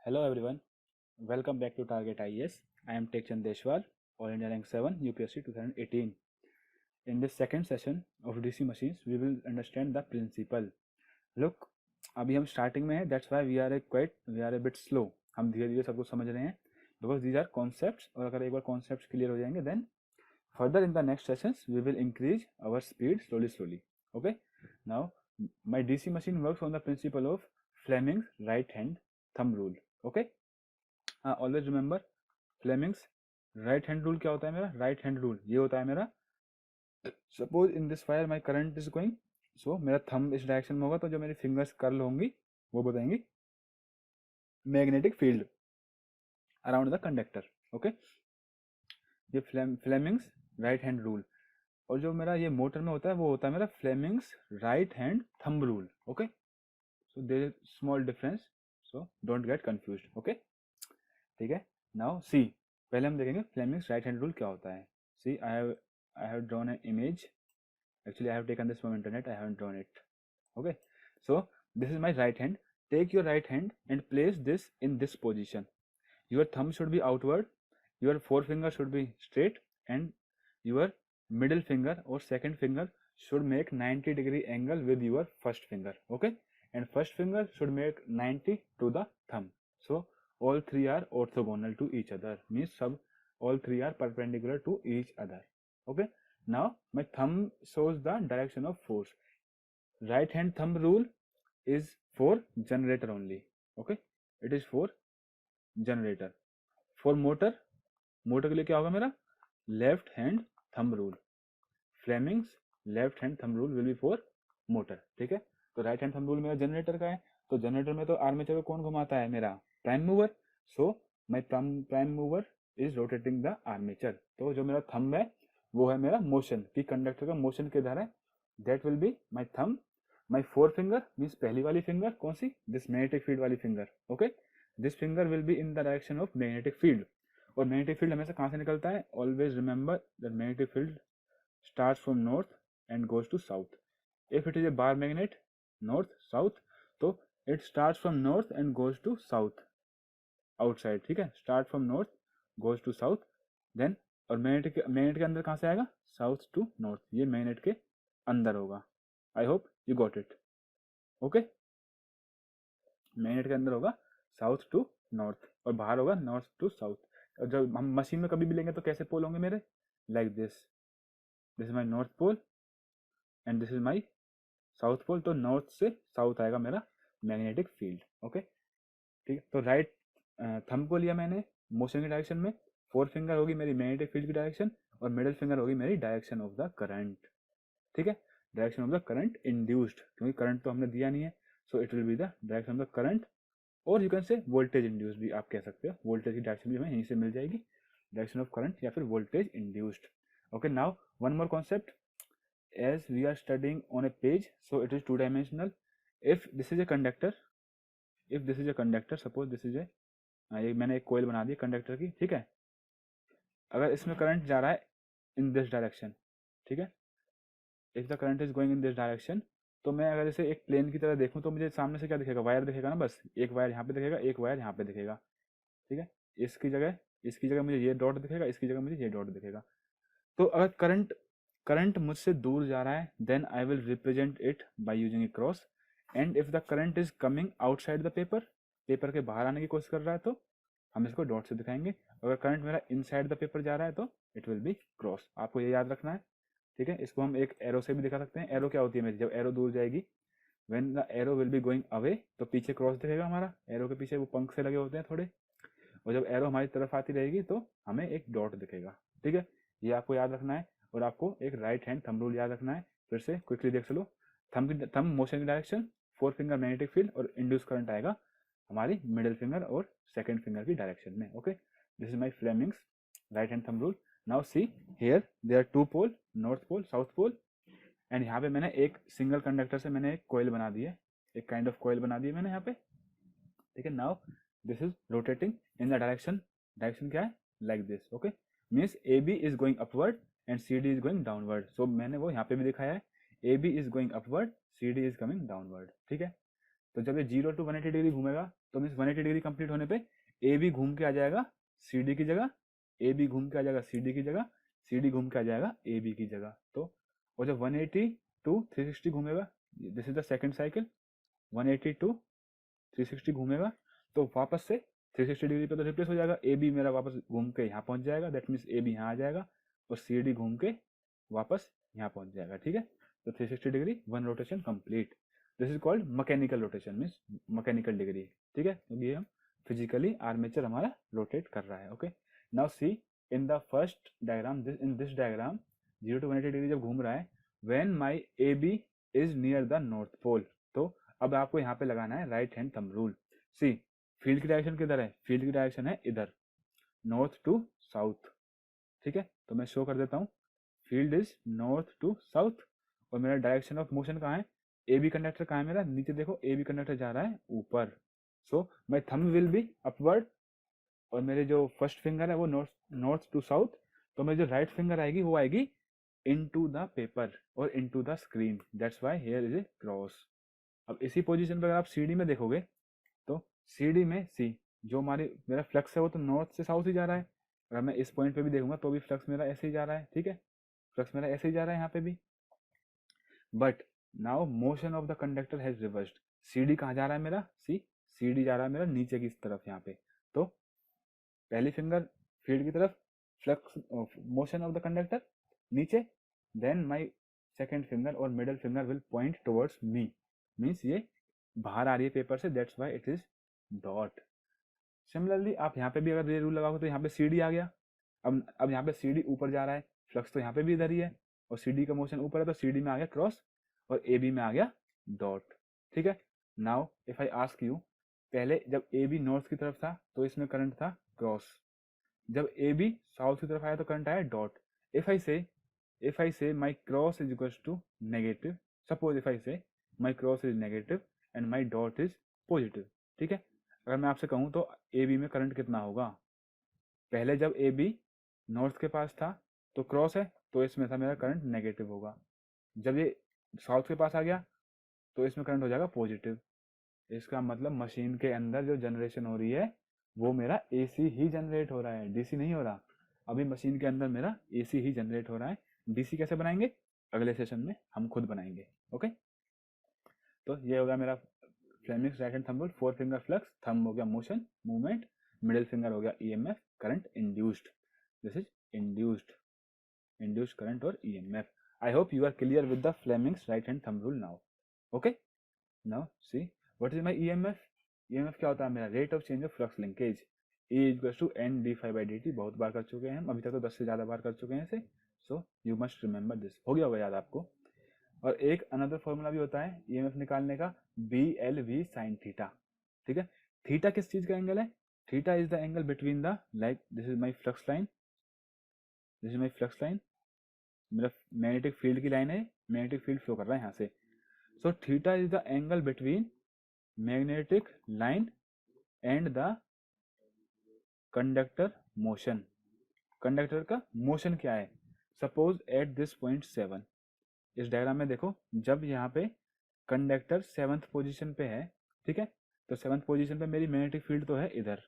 Hello everyone, welcome back to Target IES. I am Tek Chandeshwar, All India Rank 7 UPSC 2018. In this second session of DC machines, we will understand the principle. Look, अभी हम starting में है, that's why we are a bit slow. हम धीरे धीरे सब कुछ समझ रहे हैं because these are concepts, और अगर एक बार concepts clear हो जाएंगे then further in the next sessions we will increase our speed slowly. Okay, now my DC machine works on the principle of Fleming's right hand thumb rule. Okay, always remember Fleming's right hand rule क्या होता है मेरा right hand rule ये होता है मेरा suppose in this fire my current is going so मेरा thumb इस डायरेक्शन में होगा तो जो मेरी फिंगर्स कर्ल होंगी वो बताएंगी magnetic field around the conductor. Okay, ये फ्लेमिंग्स राइट हैंड रूल. और जो मेरा ये मोटर में होता है वो होता है मेरा Fleming's right hand thumb rule. Okay, so there is small difference, so don't get confused. Okay, ठीक है. नाउ सी, पहले हम देखेंगे फ्लेमिंग्स राइट हैंड रूल क्या होता है. सी, I have drawn an image. Actually, I have taken this from internet. I haven't drawn it. Okay, so this is my right hand. Take your right hand and place this in this position. Your thumb should be outward, your forefinger should be straight, and your middle finger or second finger should make 90-degree angle with your first finger. Okay, and first finger should make 90 to the thumb. So all three are orthogonal to each other, means all three are perpendicular to each other. Okay, now my thumb shows the direction of force. Right hand thumb rule is for generator only. Okay, it is for generator. For motor के लिए क्या होगा मेरा left hand thumb rule. Fleming's left hand thumb rule will be for motor. ठीक है, तो right hand thumb rule मेरा generator का है. तो जनरेटर में तो आर्मेचर को कौन घुमाता है मेरा prime mover. So my prime mover is rotating the armature. तो जो मेरा थंब है वो है मेरा मोशन की कंडक्टर का मोशन के द्वारा. That will be my thumb. My four finger means पहली वाली फिंगर कौन सी दिस मैग्नेटिक फील्ड वाली finger. Okay, this finger will be in the direction of magnetic field. और मैग्नेटिक फील्ड हमेशा कहाँ से निकलता है. Always remember that magnetic field starts from north and goes to south. If it is a bar magnet, north, south, तो it starts from north and goes to south outside. ठीक है, start from north goes to south, then और magnet के अंदर कहाँ से आएगा south to north. ये मैग्नेट के अंदर होगा. आई hope you got it. Okay, magnet के अंदर होगा साउथ टू नॉर्थ और बाहर होगा नॉर्थ टू साउथ. और जब हम मशीन में कभी भी लेंगे तो कैसे पोल होंगे मेरे like this. This is my north pole and this is my south pole. तो नॉर्थ से साउथ आएगा मेरा मैग्नेटिक फील्ड. ओके, ठीक है. तो राइट थंब को लिया मैंने मोशन की डायरेक्शन में. फोर फिंगर होगी मेरी मैग्नेटिक फील्ड की डायरेक्शन और मिडिल फिंगर होगी मेरी डायरेक्शन ऑफ द करंट. ठीक है, direction of the current induced, क्योंकि करंट तो हमने दिया नहीं है. So it will be the direction of the current, और you can say voltage induced भी आप कह सकते हो. वोल्टेज की डायरेक्शन भी हमें यहीं से मिल जाएगी, डायरेक्शन ऑफ करंट या फिर voltage induced. Okay, now one more concept. as we are studying on a page, so it is two dimensional. If this is a conductor, suppose this is a ये मैंने एक कोयल बना दी conductor की. ठीक है, अगर इसमें करंट जा रहा है इन दिस डायरेक्शन, ठीक है, if the current is going in this direction, तो मैं अगर इसे एक प्लेन की तरह देखूं तो मुझे सामने से क्या दिखेगा वायर दिखेगा ना. बस एक वायर यहाँ पे दिखेगा, एक वायर यहाँ पे दिखेगा. ठीक है, इसकी जगह मुझे ये डॉट दिखेगा, इसकी जगह मुझे ये डॉट दिखेगा. तो अगर करंट मुझसे दूर जा रहा है then I will represent it by using a cross. And if the current is coming outside the paper के बाहर आने की कोशिश कर रहा है तो हम इसको डॉट से दिखाएंगे. अगर करंट मेरा इनसाइड द पेपर जा रहा है तो इट विल बी क्रॉस. आपको ये याद रखना है. ठीक है, इसको हम एक एरो से भी दिखा सकते हैं. एरो क्या होती है मेरी, जब एरो दूर जाएगी when the arrow will be going away तो पीछे क्रॉस दिखेगा हमारा. एरो के पीछे वो पंख से लगे होते हैं थोड़े, और जब एरो हमारी तरफ आती रहेगी तो हमें एक डॉट दिखेगा. ठीक है, ये आपको याद रखना है. और आपको एक राइट हैंड थंब रूल याद रखना है. फिर से क्विकली देख चलो. थंब मोशन की direction, four finger magnetic field और इंड्यूस करंट आएगा हमारी मिडिल फिंगर और सेकंड फिंगर की डायरेक्शन में. Okay, this is my Fleming's right hand thumb rule. Now see here there are two pole, north pole south pole. And यहाँ पे मैंने एक सिंगल कंडक्टर से मैंने एक कोयल बना दी है, एक काइंड ऑफ कोयल बना दी है मैंने यहाँ पे. ठीक है, now this is rotating in the direction क्या है like this. Okay, means A B is going upward and C D is going downward. So मैंने वो यहाँ पे भी दिखाया है, A B is going upward, C D is coming downward. ठीक है, तो जब ये 0 to 180 डिग्री घूमेगा तो मीन्स 180 डिग्री कंप्लीट होने पे ए भी घूम के आ जाएगा सी डी की जगह, ए भी घूम के आ जाएगा सी डी की जगह, सी डी घूम के आ जाएगा ए बी की जगह। तो और जब 180 to 360 घूमेगा, this is the second cycle, 180 to 360 घूमेगा तो वापस से 360 डिग्री पे तो रिप्लेस हो जाएगा, ए बी मेरा वापस घूम के यहाँ पहुंच जाएगा, दैट मीन्स ए बी यहाँ आ जाएगा और सी डी घूम के वापस यहाँ पहुंच जाएगा। ठीक है, तो 360 degree one rotation complete. This is called mechanical rotation, means mechanical degree. ठीक है, क्योंकि ये हम फिजिकली आर्मेचर हमारा रोटेट कर रहा है। Okay, now see in the first diagram, in this diagram 0 to 180 degree जब घूम रहा है, when my A B is near the north pole, तो अब आपको यहाँ पे लगाना है right hand thumb rule. See field की डायरेक्शन किधर है, फील्ड की डायरेक्शन है इधर, नॉर्थ टू साउथ। ठीक है, तो मैं शो कर देता हूँ, field is north to south और मेरा डायरेक्शन ऑफ मोशन कहाँ है, ए बी कंडक्टर कहाँ है मेरा, नीचे देखो ए बी कंडक्टर जा रहा है ऊपर, सो माई थंब विल बी अपवर्ड और मेरे जो फर्स्ट फिंगर है वो नॉर्थ टू साउथ, तो मेरी जो राइट फिंगर आएगी वो आएगी इनटू द पेपर और into the screen, that's why here is a cross. अब इसी पोजीशन पर अगर आप सीडी में देखोगे तो सीडी में सी जो मेरा फ्लक्स है वो तो नॉर्थ से साउथ ही जा रहा है, अगर मैं इस पॉइंट पे भी देखूंगा तो भी फ्लक्स मेरा ऐसे ही जा रहा है। ठीक है, फ्लक्स मेरा ऐसे ही जा रहा है यहाँ पे भी, but now motion of the conductor has reversed. CD कहाँ जा रहा है मेरा, सीडी जा रहा है मेरा नीचे की तरफ यहाँ पे, तो पहली फिंगर फील्ड की तरफ, flux motion of the conductor नीचे, देन माय सेकंड फिंगर और middle finger will point towards me, means ये बाहर आ रही है पेपर से, that's why it is dot. Similarly आप यहाँ पे भी अगर ये रूल लगाओगे तो यहाँ पे सीडी आ गया, अब यहाँ पे सीडी ऊपर जा रहा है, फ्लक्स तो यहाँ पे भी इधर ही है और सीडी का मोशन ऊपर है, तो सीडी में आ गया क्रॉस और ए बी में आ गया डॉट। ठीक है, now if I ask you, पहले जब ए बी नॉर्थ की तरफ था तो इसमें करंट था क्रॉस, जब ए बी साउथ की तरफ आया तो करंट आया dot. If I say my cross is equal to negative, suppose if I say my cross is negative and my dot is positive. ठीक है, अगर मैं आपसे कहूँ तो ए बी में करंट कितना होगा, पहले जब ए बी नॉर्थ के पास था तो क्रॉस है तो इसमें था मेरा करंट नेगेटिव होगा, जब ये साउथ के पास आ गया तो इसमें करंट हो जाएगा पॉजिटिव। इसका मतलब मशीन के अंदर जो जनरेशन हो रही है वो मेरा एसी ही जनरेट हो रहा है, डीसी नहीं हो रहा। अभी मशीन के अंदर मेरा एसी ही जनरेट हो रहा है, डीसी कैसे बनाएंगे अगले सेशन में हम खुद बनाएंगे। ओके, तो ये होगा मेरा Fleming's right hand thumb rule, four finger flux, thumb हो गया मोशन मूवमेंट, मिडिल फिंगर हो गया EMF current induced, this is induced current और EMF. I hope you are clear with the Fleming's right hand thumb rule now. Okay? Now see what is my EMF? EMF क्या होता है मेरा, rate of change of flux linkage, E equal to N D phi by D T. बहुत बार कर चुके हैं हम, अभी तक तो 10 से ज़्यादा बार कर चुके हैं इसे, so you must remember this, हो गया होगा याद आपको। और एक अनदर फॉर्मूला भी होता है EMF निकालने का, B L V sine theta. ठीक है, थीटा किस चीज का एंगल है, theta is the angle between the, like this is my flux line, this is my flux line, मेरा मैग्नेटिक फील्ड की लाइन है, मैग्नेटिक फील्ड फ्लो कर रहा है यहाँ से, so theta is the angle between magnetic line and the conductor motion. Conductor का motion क्या है, सपोज एट दिस पॉइंट 7, इस डायग्राम में देखो जब यहाँ पे कंडक्टर 7th पोजीशन पे है, ठीक है, तो 7th पोजीशन पे मेरी मैग्नेटिक फील्ड तो है इधर,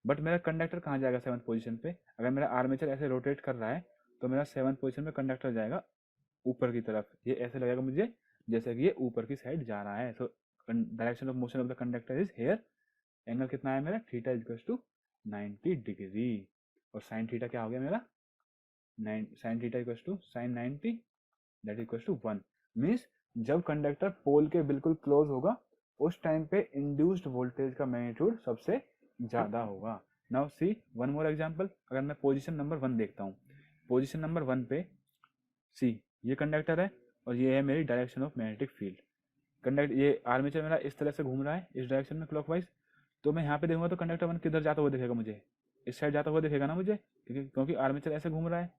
बट मेरा कंडक्टर कहाँ जाएगा 7th पोजीशन पे, अगर मेरा आर्मेचर ऐसे रोटेट कर रहा है तो मेरा 7th पोजीशन पे कंडक्टर जाएगा ऊपर की तरफ, ये ऐसे लगेगा मुझे जैसे कि ये ऊपर की साइड जा रहा है, so direction of motion of the conductor is here, angle कितना है मेरा, theta is equal to 90 degree, और साइन थीटा क्या हो गया मेरा, sine theta equal to sine 90 that equal to 1, means जब कंडक्टर पोल के बिल्कुल क्लोज होगा उस टाइम पे इंड्यूस्ड वोल्टेज का मैग्नीट्यूड सबसे ज्यादा होगा। Now see one more example, अगर मैं पोजीशन नंबर 1 देखता हूँ, पोजीशन नंबर 1 पे सी ये कंडक्टर है और ये है मेरी direction of magnetic field, conductor ये आर्मेचर मेरा इस तरह से घूम रहा है इस डायरेक्शन में क्लॉकवाइज, तो मैं यहाँ पे देखूंगा तो कंडक्टर 1 किधर जाता हुआ दिखेगा मुझे, इस साइड जाता हुआ दिखेगा ना मुझे, क्योंकि आर्मेचर ऐसे घूम रहा है,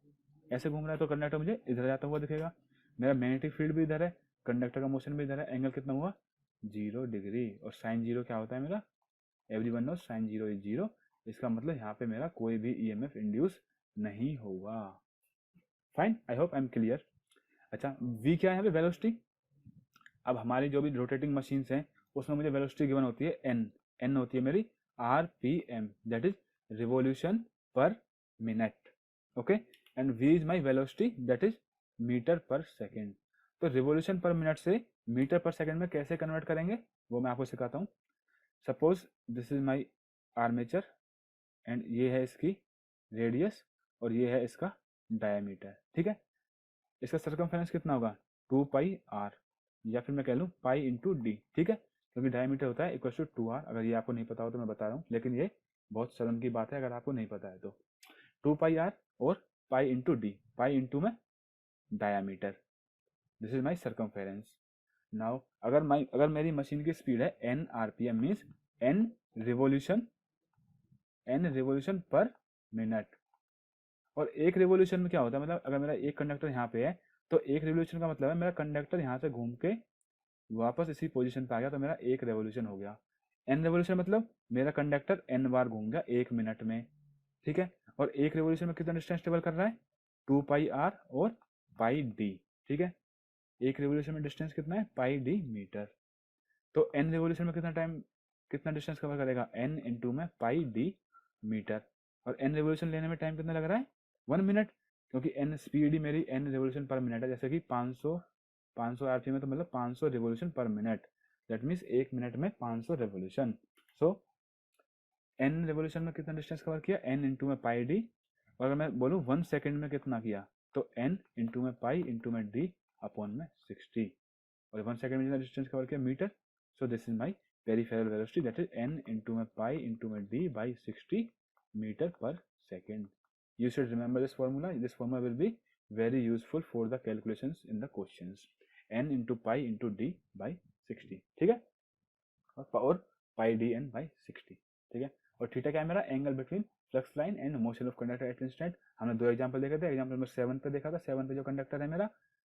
ऐसे घूम रहा है तो कंडक्टर मुझे इधर जाता हुआ दिखेगा, मेरा मैग्नेटिक फील्ड भी इधर है, कंडक्टर का मोशन भी इधर है, एंगल कितना हुआ 0 डिग्री, और साइन 0 क्या होता है मेरा, एवरीवन नोस साइन 0 इज 0, इसका मतलब यहाँ पे मेरा कोई भी ईएमएफ इंड्यूस नहीं होगा। Fine, I hope I am clear. अच्छा, v क्या है यहाँ पे, वेलोसिटी। अब हमारी जो भी रोटेटिंग मशीन्स हैं उसमें मुझे वेलोसिटी गिवन होती है एन होती है मेरी RPM, that is revolution per minute, okay, and v is my velocity that is metre per second. तो रिवोल्यूशन पर मिनट से मीटर पर सेकेंड में कैसे कन्वर्ट करेंगे वो मैं आपको सिखाता हूँ। Suppose this is my armature and ये है इसकी रेडियस और ये है इसका डायमीटर, ठीक है। इसका सर्कमफेरेंस कितना होगा 2πr, या फिर मैं कह लूँ पाई इंटू डी, ठीक है, क्योंकि डायमीटर होता है इक्वल टू 2r। अगर ये आपको नहीं पता हो तो मैं बता रहा हूँ, लेकिन ये बहुत शर्म की बात है अगर आपको नहीं पता है तो। 2πr और pi into D, pi into में diameter, this is my circumference. Now अगर मेरी मशीन की स्पीड है n RPM means n revolution per minute. और एक रिवोल्यूशन में क्या होता है, मतलब अगर मेरा एक कंडक्टर यहाँ पे है तो एक रिवोल्यूशन का मतलब है मेरा कंडक्टर यहाँ से घूम के वापस इसी पोजीशन पे आ गया, तो मेरा एक रेवोल्यूशन हो गया। n रेवोल्यूशन मतलब मेरा कंडक्टर n बार घूम गया एक मिनट में, ठीक है। और एक रेवोल्यूशन में कितना डिस्टेंस ट्रेवल कर रहा है 2πr और पाई डी, ठीक है। एक रेवोल्यूशन में डिस्टेंस कितना है पाई डी मीटर। तो n रेवोल्यूशन में कितना डिस्टेंस कवर करेगा n इंटू में पाई डी मीटर। और n रेवोल्यूशन लेने में टाइम कितना लग रहा है 1 मिनट, क्योंकि n स्पीड ही मेरी n रेवोल्यूशन पर मिनट है, जैसे कि 500 RPM में तो मतलब 500 revolution per minute, that means एक मिनट में 500 रिवोल्यूशन। सो n रिवोल्यूशन में कितना डिस्टेंस कवर किया n इंटू में पाई डी, और अगर मैं बोलूँ 1 सेकेंड में कितना किया तो n इंटू में पाई इंटू में डी अपॉन में 60, और 1 सेकेंड में जितना डिस्टेंस कवर किया metre. So this is my peripheral velocity that is n into में पाई इंटू में D by 60 metre per second. You should remember this formula. This formula will be very useful for the calculations in the questions. n into pi into d by 60, ठीक है, और पाई D N by 60, ठीक है। और theta क्या है मेरा angle between flux line and motion of conductor at instant. हमने दो एग्जांपल देखे थे, एग्जांपल नंबर 7 पे देखा था, 7 पे जो कंडक्टर है मेरा,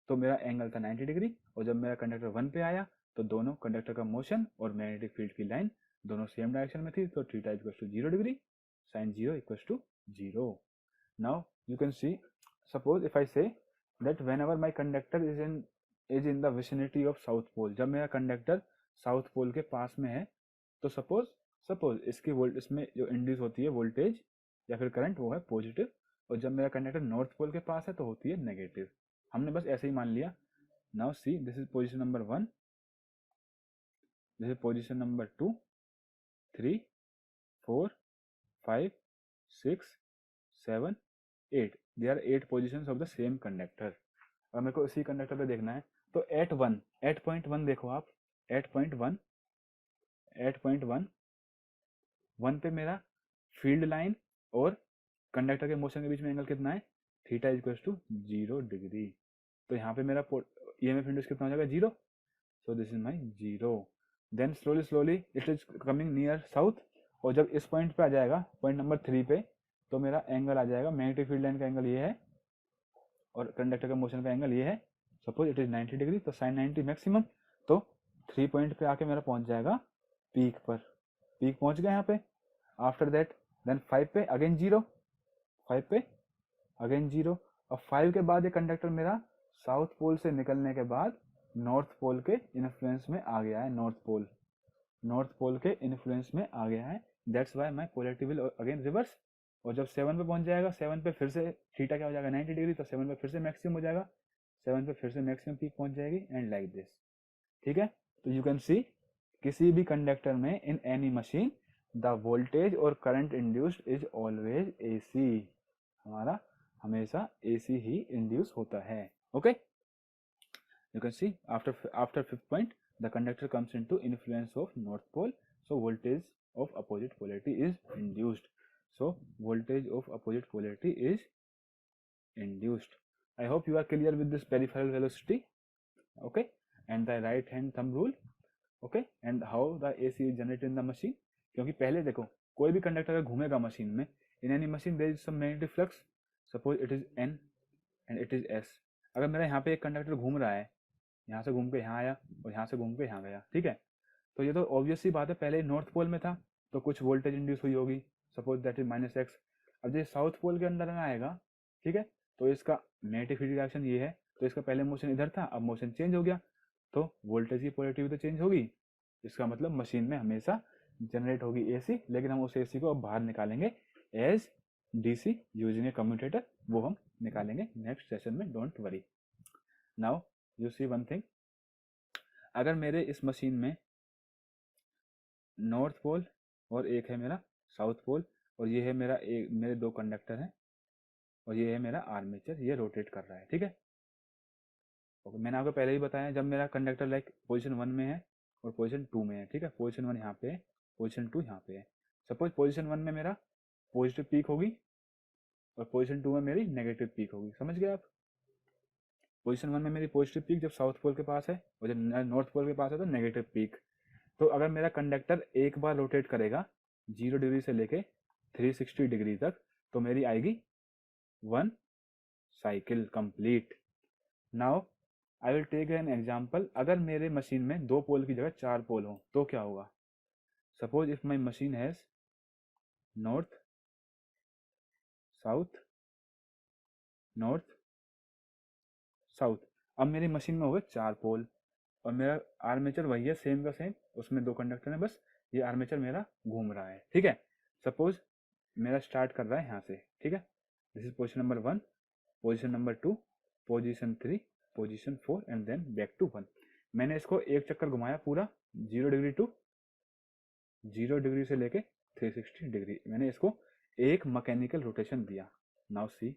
तो मेरा एंगल था 90 डिग्री, और जब मेरा कंडक्टर 1 पे आया तो दोनों कंडक्टर का मोशन और मैग्नेटिक फील्ड की लाइन दोनों सेम डायरेक्शन में थी, तो theta equal to 0 degree, sine 0 equal to 0। Now you can see, suppose if I say that whenever my conductor is in the vicinity of south pole, जब मेरा conductor south pole के पास में है, तो suppose इसमें जो इंड्यूस होती है वोल्टेज या फिर करंट वो है पॉजिटिव, और जब मेरा कंडक्टर नॉर्थ पोल के पास है तो होती है नेगेटिव। हमने बस ऐसे ही मान लिया। Now see, this is position number 1, this is position number 2, 3, 4, 5, 6, 7, 8, there are 8 positions of the same conductor। और मेरे को इसी कंडक्टर पे देखना है, तो एट पॉइंट वन देखो आप, 8.1 पे मेरा फील्ड लाइन और कंडक्टर के मोशन के बीच में एंगल कितना है थीटा इक्वल टू 0 डिग्री। तो यहाँ पे मेरा ईएमएफ इंड्यूस कितना हो जाएगा 0, so this is my 0। Then slowly it is coming near south, और जब इस पॉइंट पे आ जाएगा पॉइंट नंबर 3 पे, तो मेरा एंगल आ जाएगा मैग्नेटिक फील्ड लाइन का एंगल ये है और कंडक्टर का मोशन का एंगल ये है, सपोज इट इज 90 डिग्री, तो साइन 90 मैक्सिमम। तो 3 पॉइंट पे आके मेरा पहुंच जाएगा पीक पर, पीक पहुंच गया यहाँ पे। आफ्टर दैट देन 5 पे अगेन 0, 5 पे अगेन 0, और 5 के बाद ये कंडक्टर मेरा साउथ पोल से निकलने के बाद नॉर्थ पोल के इन्फ्लुएंस में आ गया है, नॉर्थ पोल के इन्फ्लुएंस में आ गया है, that's why my polarity will again reverse. और जब 7 पे पहुंच जाएगा, 7 पे फिर से थीटा क्या हो जाएगा 90 डिग्री, तो 7 पे फिर से मैक्सिमम हो जाएगा, 7 पे फिर से मैक्सिमम पीक पहुंच जाएगी, एंड लाइक दिस, ठीक है। तो यू कैन सी किसी भी कंडक्टर में in any machine the voltage और current induced is always AC, हमारा हमेशा एसी ही इंड्यूस होता है, okay. You can see after 5th point the conductor comes into influence of north pole, so voltage of opposite polarity is induced, so voltage of opposite polarity is induced. I hope you are clear with this peripheral velocity, okay, and the right hand thumb rule, okay, and how the AC is generated in the machine। क्योंकि पहले देखो कोई भी conductor अगर घूमेगा machine में, in any machine there is some magnetic flux, suppose it is N and it is S। अगर मेरा यहाँ पे एक कंडक्टर घूम रहा है, यहाँ से घूम के यहाँ आया और यहाँ से घूम के यहाँ गया, ठीक है, तो ये तो ऑब्वियस सी बात है, पहले नॉर्थ पोल में था तो कुछ वोल्टेज इंड्यूस हुई होगी, सपोज दैट इज -x। अब ये साउथ पोल के अंदर में आएगा, ठीक है, तो इसका नेगेटिव फील्ड डायरेक्शन ये है, तो इसका पहले मोशन इधर था, अब मोशन चेंज हो गया, तो वोल्टेज की पोलैरिटी भी तो चेंज होगी, इसका मतलब मशीन में हमेशा जनरेट होगी एसी, लेकिन हम उस एसी को अब बाहर निकालेंगे as DC using a commutator, वो हम निकालेंगे नेक्स्ट सेशन में, don't worry. Now you see one thing, अगर मेरे इस मशीन में नॉर्थ पोल और एक है मेरा साउथ पोल, और ये है मेरा एक, मेरे दो कंडक्टर हैं, और ये है मेरा आर्मेचर, ये रोटेट कर रहा है, ठीक है। ओके, मैंने आपको पहले ही बताया, जब मेरा कंडक्टर लाइक पोजीशन 1 में है और पोजीशन 2 में है, ठीक है, पोजीशन 1 यहाँ पे है, पोजीशन 2 यहाँ पे है। सपोज पोजीशन 1 में मेरा पॉजिटिव पीक होगी और पोजीशन 2 में मेरी नेगेटिव पीक होगी, समझ गए आप। पोजीशन 1 में मेरी पॉजिटिव पीक जब साउथ पोल के पास है, और जब नॉर्थ पोल के पास है तो नेगेटिव पीक। तो अगर मेरा कंडक्टर एक बार रोटेट करेगा 0 डिग्री से लेके 360 डिग्री तक, तो मेरी आएगी 1 cycle complete. Now I will take an example, अगर मेरे मशीन में 2 पोल की जगह 4 पोल हो तो क्या होगा। Suppose if my machine has north south north south, अब मेरी मशीन में हो गए 4 पोल, और मेरा आर्मेचर वही है सेम का सेम, उसमें 2 कंडक्टर है, बस ये आर्मेचर मेरा घूम रहा है, ठीक है। सपोज मेरा स्टार्ट कर रहा है यहाँ से, ठीक है, this is position number 1, position number 2, position 3, position 4 and then back to 1। मैंने इसको एक चक्कर घुमाया पूरा 0 डिग्री टू 0 डिग्री से लेके 360 डिग्री, मैंने इसको एक मैकेनिकल रोटेशन दिया। नाउ सी,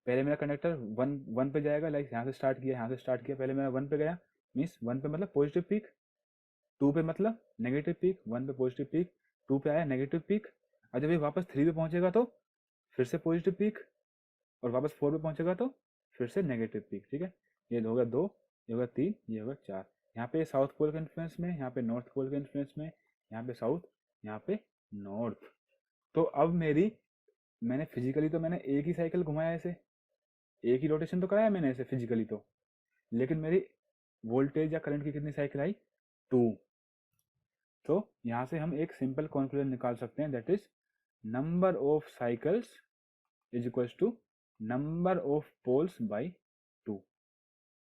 पहले मेरा कंडक्टर 1 पे जाएगा, लाइक यहाँ से स्टार्ट किया, यहाँ से स्टार्ट किया, पहले मेरा 1 पे गया, मीन्स 1 पे मतलब पॉजिटिव पीक, 2 पे मतलब नेगेटिव पीक, 1 पे पॉजिटिव पीक, 2 पे आया नेगेटिव पीक, और जब ये वापस 3 पे पहुंचेगा तो फिर से पॉजिटिव पीक, और वापस 4 पे पहुंचेगा तो फिर से नेगेटिव पीक, ठीक है। ये होगा 2, ये होगा 3, ये होगा 4। यहाँ पे साउथ पोल के इन्फ्लुएंस में, यहाँ पे नॉर्थ पोल के इन्फ्लुएंस में, यहाँ पे साउथ, यहाँ पे नॉर्थ। तो अब मैंने फिजिकली तो मैंने एक ही साइकिल घुमाया ऐसे, एक ही रोटेशन तो कराया मैंने ऐसे फिजिकली तो, लेकिन मेरी वोल्टेज या करंट की कितनी साइकिल आई, 2। तो यहाँ से हम एक सिंपल कॉन्क्लूजन निकाल सकते हैं, that is number of cycles is equal to number of poles by 2।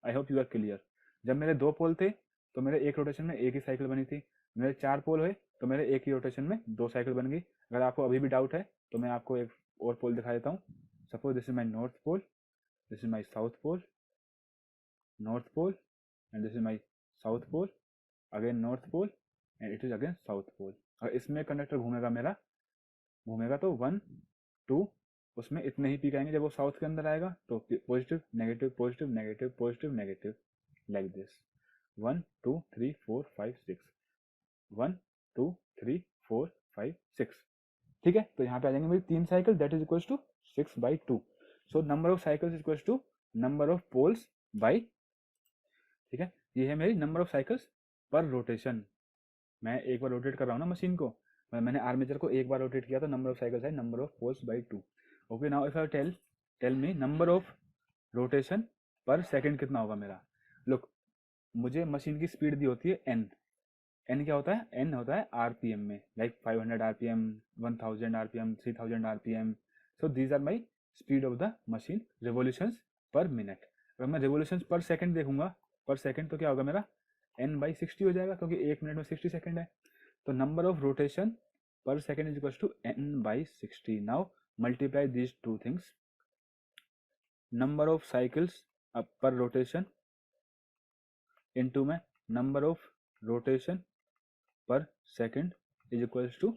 I hope you are clear. जब मेरे 2 पोल थे तो मेरे एक रोटेशन में एक ही साइकिल बनी थी, मेरे 4 पोल हुए तो मेरे एक ही रोटेशन में 2 साइकिल बन गई। अगर आपको अभी भी डाउट है तो मैं आपको एक और पोल दिखा देता हूँ। Suppose this is my north pole, this is my south pole, north pole, and this is my south pole, again north pole, and it is again south pole. अगर इसमें कंडक्टर घूमेगा मेरा, घूमेगा तो 1 2, उसमें इतने ही पीक आएंगे। जब वो साउथ के अंदर आएगा तो positive negative positive negative positive negative, like this 1 2 3 4 5 6, 1 2 3 4 5 6, ठीक है। तो यहाँ पे आ जाएंगे मेरी 3 cycle, that is equal to 6/2। So number of cycles equal to number of poles by, ठीक है, ये है मेरी number of cycles per rotation. मैं एक बार रोटेट कर रहा हूँ ना मशीन को, मैंने आर्मेचर को एक बार रोटेट किया तो नंबर ऑफ साइकिल्स है number of poles by 2। Okay, now if I tell me number of rotation per second कितना होगा मेरा। लुक, मुझे मशीन की स्पीड दी होती है n। n क्या होता है, n होता है आरपीएम में, like 500 RPM, 1000 RPM, 3000 RPM. So these are my speed of the machine, revolutions per minute. अगर मैं रिवोल्यूशंस पर सेकंड देखूंगा, पर सेकंड, तो क्या होगा मेरा n/60 हो जाएगा, क्योंकि 1 मिनट में 60 सेकंड है। तो number of rotation per second is equals to n/60. Now multiply these two things. Number of cycles per rotation into में number of rotation per second is equals to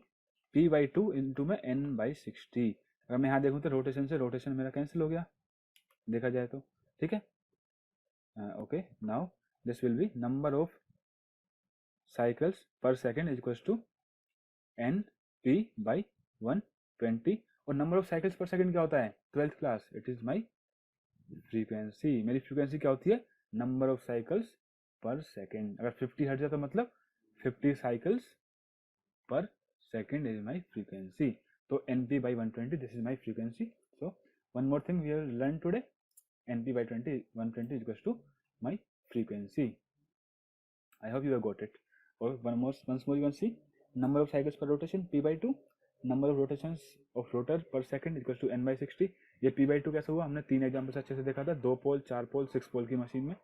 p/2 into में n/60। अगर मैं यहाँ देखूँ तो rotation से rotation मेरा cancel हो गया, देखा जाए तो, ठीक है। Okay, now this will be number of cycles per second is equals to n/p/120। और number of cycles per second क्या होता है, 12th class, it is my frequency. मेरी फ्रीक्वेंसी क्या होती है, number of cycles per second. अगर 50 हट जाए तो मतलब 50 cycles per second is my frequency. तो np/120, this is my frequency. So one more thing we have learn today, np/120 is equals to my frequency. I hope you have got it. Or once more you can see, number of cycles per rotation p/2, number of rotations of rotor per second equals to n/60। ये p/2 कैसे हुआ, हमने 3 examples अच्छे से देखा था, 2 पोल, 4 पोल, 6 पोल की machine में।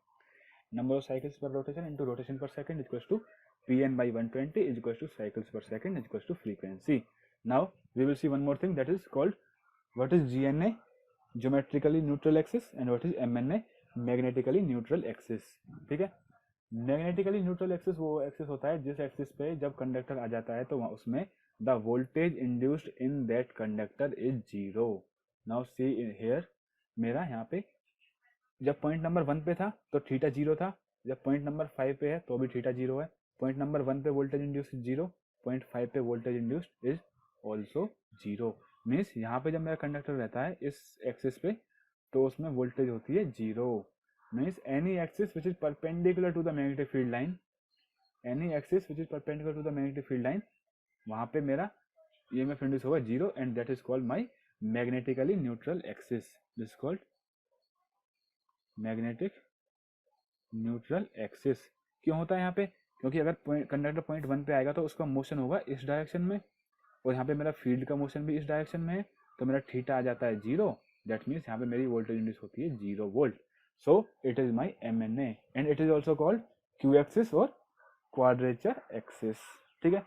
number of cycles per rotation into rotation per second equals to Pn by 120 is equals to cycles per second is equals to frequency. Now we will see one more thing, that is called what is GNA, geometrically neutral axis, and what is MNA, magnetically neutral axis. ठीक है, magnetically neutral axis वो axis होता है जिस axis पे जब conductor आ जाता है तो उसमें the voltage induced in that conductor is zero. Now see here, मेरा यहाँ पे जब पॉइंट नंबर 1 पे था तो थीटा जीरो था, जब पॉइंट नंबर 5 पे है तो भी थीटा जीरो है. पॉइंट नंबर 1 पे voltage induced is zero, point 5 पे voltage induced is also zero. Means यहाँ पे जब मेरा कंडक्टर रहता है इस एक्सिस पे तो उसमें वोल्टेज होती है zero. Means any axis which is perpendicular to the magnetic field line, any axis which is perpendicular to the magnetic field line, वहां पे मेरा ईएमएफ इंड्यूस होगा zero, and that is called my magnetically neutral axis. This is called magnetic neutral axis. क्यों होता है यहाँ पे? क्योंकि अगर कंडक्टर पॉइंट 1 पे आएगा तो उसका मोशन होगा इस डायरेक्शन में, और यहाँ पे मेरा फील्ड का मोशन भी इस डायरेक्शन में है, तो मेरा थीटा आ जाता है जीरो. दैट मीन्स यहाँ पे मेरी वोल्टेज इंड्यूस होती है zero volt. So it is my MNA and it is also called Q axis और क्वाड्रेचर एक्सिस. ठीक है.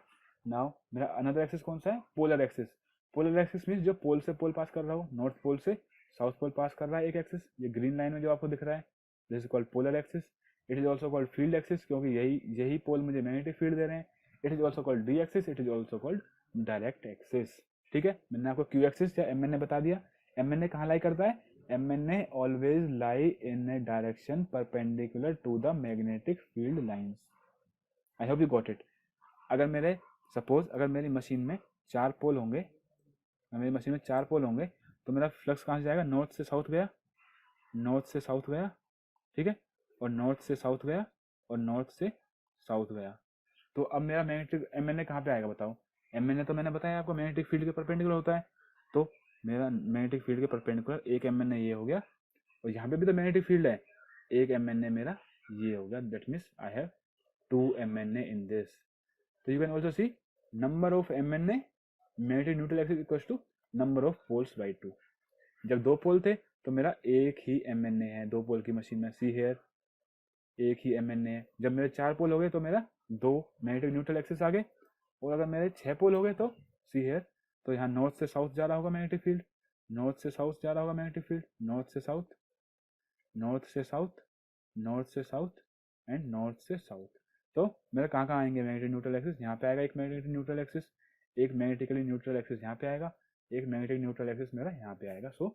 नाउ मेरा अनदर एक्सिस कौन सा है? Polar axis. Polar axis means जो पोल से पोल पास कर रहा हो, नॉर्थ पोल से साउथ पोल पास कर रहा है एक एक्सिस, ये ग्रीन लाइन में जो आपको दिख रहा है, this is called polar axis. It is also called field axis, क्योंकि यही पोल मुझे मैग्नेटिक फील्ड दे रहे हैं. It is also called D axis, it is also called direct axis. ठीक है, मैंने आपको क्यू एक्सिस या MNA बता दिया. MNA कहाँ लाई करता है? MNA always lie in a direction perpendicular to the magnetic field lines. I hope you got it. अगर मेरे सपोज अगर मेरी मशीन में 4 पोल होंगे, मेरी मशीन में 4 पोल होंगे, तो मेरा फ्लक्स कहाँ से जाएगा? नॉर्थ से साउथ गया, नॉर्थ से साउथ गया, ठीक है, और नॉर्थ से साउथ गया, और नॉर्थ से साउथ गया. तो अब मेरा मैग्नेटिक MNA कहाँ पे आएगा बताओ? MNA तो मैंने बताया आपको मैग्नेटिक फील्ड के परपेंडिकुलर होता है, तो मेरा मैग्नेटिक फील्ड के परपेंडिकुलर एक MNA ये हो गया, और यहाँ पे भी तो मैग्नेटिक फील्ड है, एक MNA मेरा ये हो गया. That means I have 2 MNA in this. तो you can also see number of MNA magnetic neutral axis equals to number of poles by 2. जब 2 पोल थे तो मेरा एक ही MNA है 2 पोल की मशीन में. सी हेयर, एक ही MNA है. जब मेरे 4 पोल हो गए तो मेरा 2 मैग्नेटिक न्यूट्रल एक्सिस आ गए, और अगर मेरे 6 पोल हो गए तो सी हेयर, तो यहाँ नॉर्थ से साउथ जा रहा होगा मैग्नेटिक फील्ड, नॉर्थ से साउथ जा रहा होगा मैग्नेटिक फील्ड, नॉर्थ से साउथ, नॉर्थ से साउथ, नॉर्थ से साउथ, एंड नॉर्थ से साउथ. तो मेरा कहाँ कहाँ आएंगे मैग्नेटिक न्यूट्रल एक्सिस? यहाँ पे आएगा एक मैग्नेटिक न्यूट्रल एक्सिस, एक मैग्नेटिकली न्यूट्रल एक्सिस यहाँ पे आएगा, एक मैग्नेटिक न्यूट्रल एक्सिस मेरा यहाँ पे आएगा. So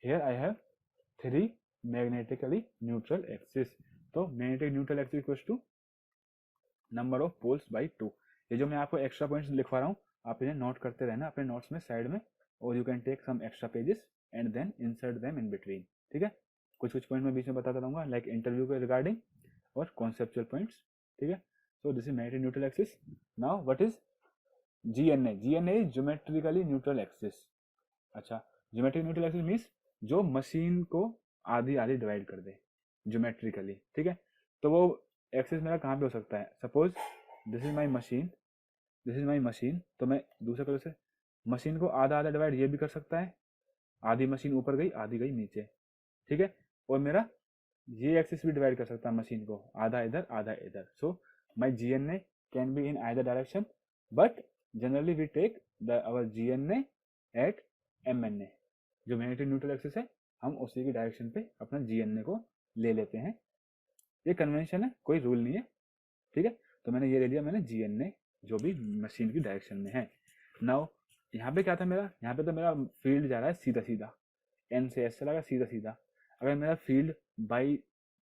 here I have 3 magnetically neutral axis. तो magnetic neutral axis equals to number of poles by 2. ये जो मैं आपको एक्स्ट्रा पॉइंट्स लिखवा रहा हूँ, आप इन्हें नोट करते रहना अपने नोट्स में साइड में, और you can take some extra pages and then insert them in between. ठीक है, कुछ कुछ पॉइंट मैं बीच में बताता रहूँगा, लाइक इंटरव्यू के रिगार्डिंग और कॉन्सेप्चुअल पॉइंट्स. ठीक है. सो this is magnetic neutral axis. Now what is GNA? GNA is geometrically neutral axis. अच्छा, ज्योमेट्रिक न्यूट्रल एक्सिस मीन्स जो मशीन को आधी आधी डिवाइड कर दे ज्योमेट्रिकली. ठीक है, तो वो एक्सिस मेरा कहाँ पे हो सकता है? Suppose this is my machine, this is my machine, तो मैं दूसरे कलर से मशीन को आधा आधा डिवाइड ये भी कर सकता है, आधी मशीन ऊपर गई आधी गई नीचे. ठीक है, और मेरा ये एक्सिस भी डिवाइड कर सकता है मशीन को, आधा इधर आधा इधर. So my GNA can be in either direction, but generally we take our GNA at MNA. जो मैग्नेटिक न्यूट्रल एक्सिस है हम उसी की डायरेक्शन पे अपना GNA को ले लेते हैं. ये कन्वेंशन है, कोई रूल नहीं है. ठीक है, तो मैंने ये ले लिया, मैंने GNA जो भी मशीन की डायरेक्शन में है. नाउ यहाँ पे क्या था मेरा? यहाँ पे तो मेरा फील्ड जा रहा है सीधा सीधा, N से S चला गया सीधा सीधा. अगर मेरा फील्ड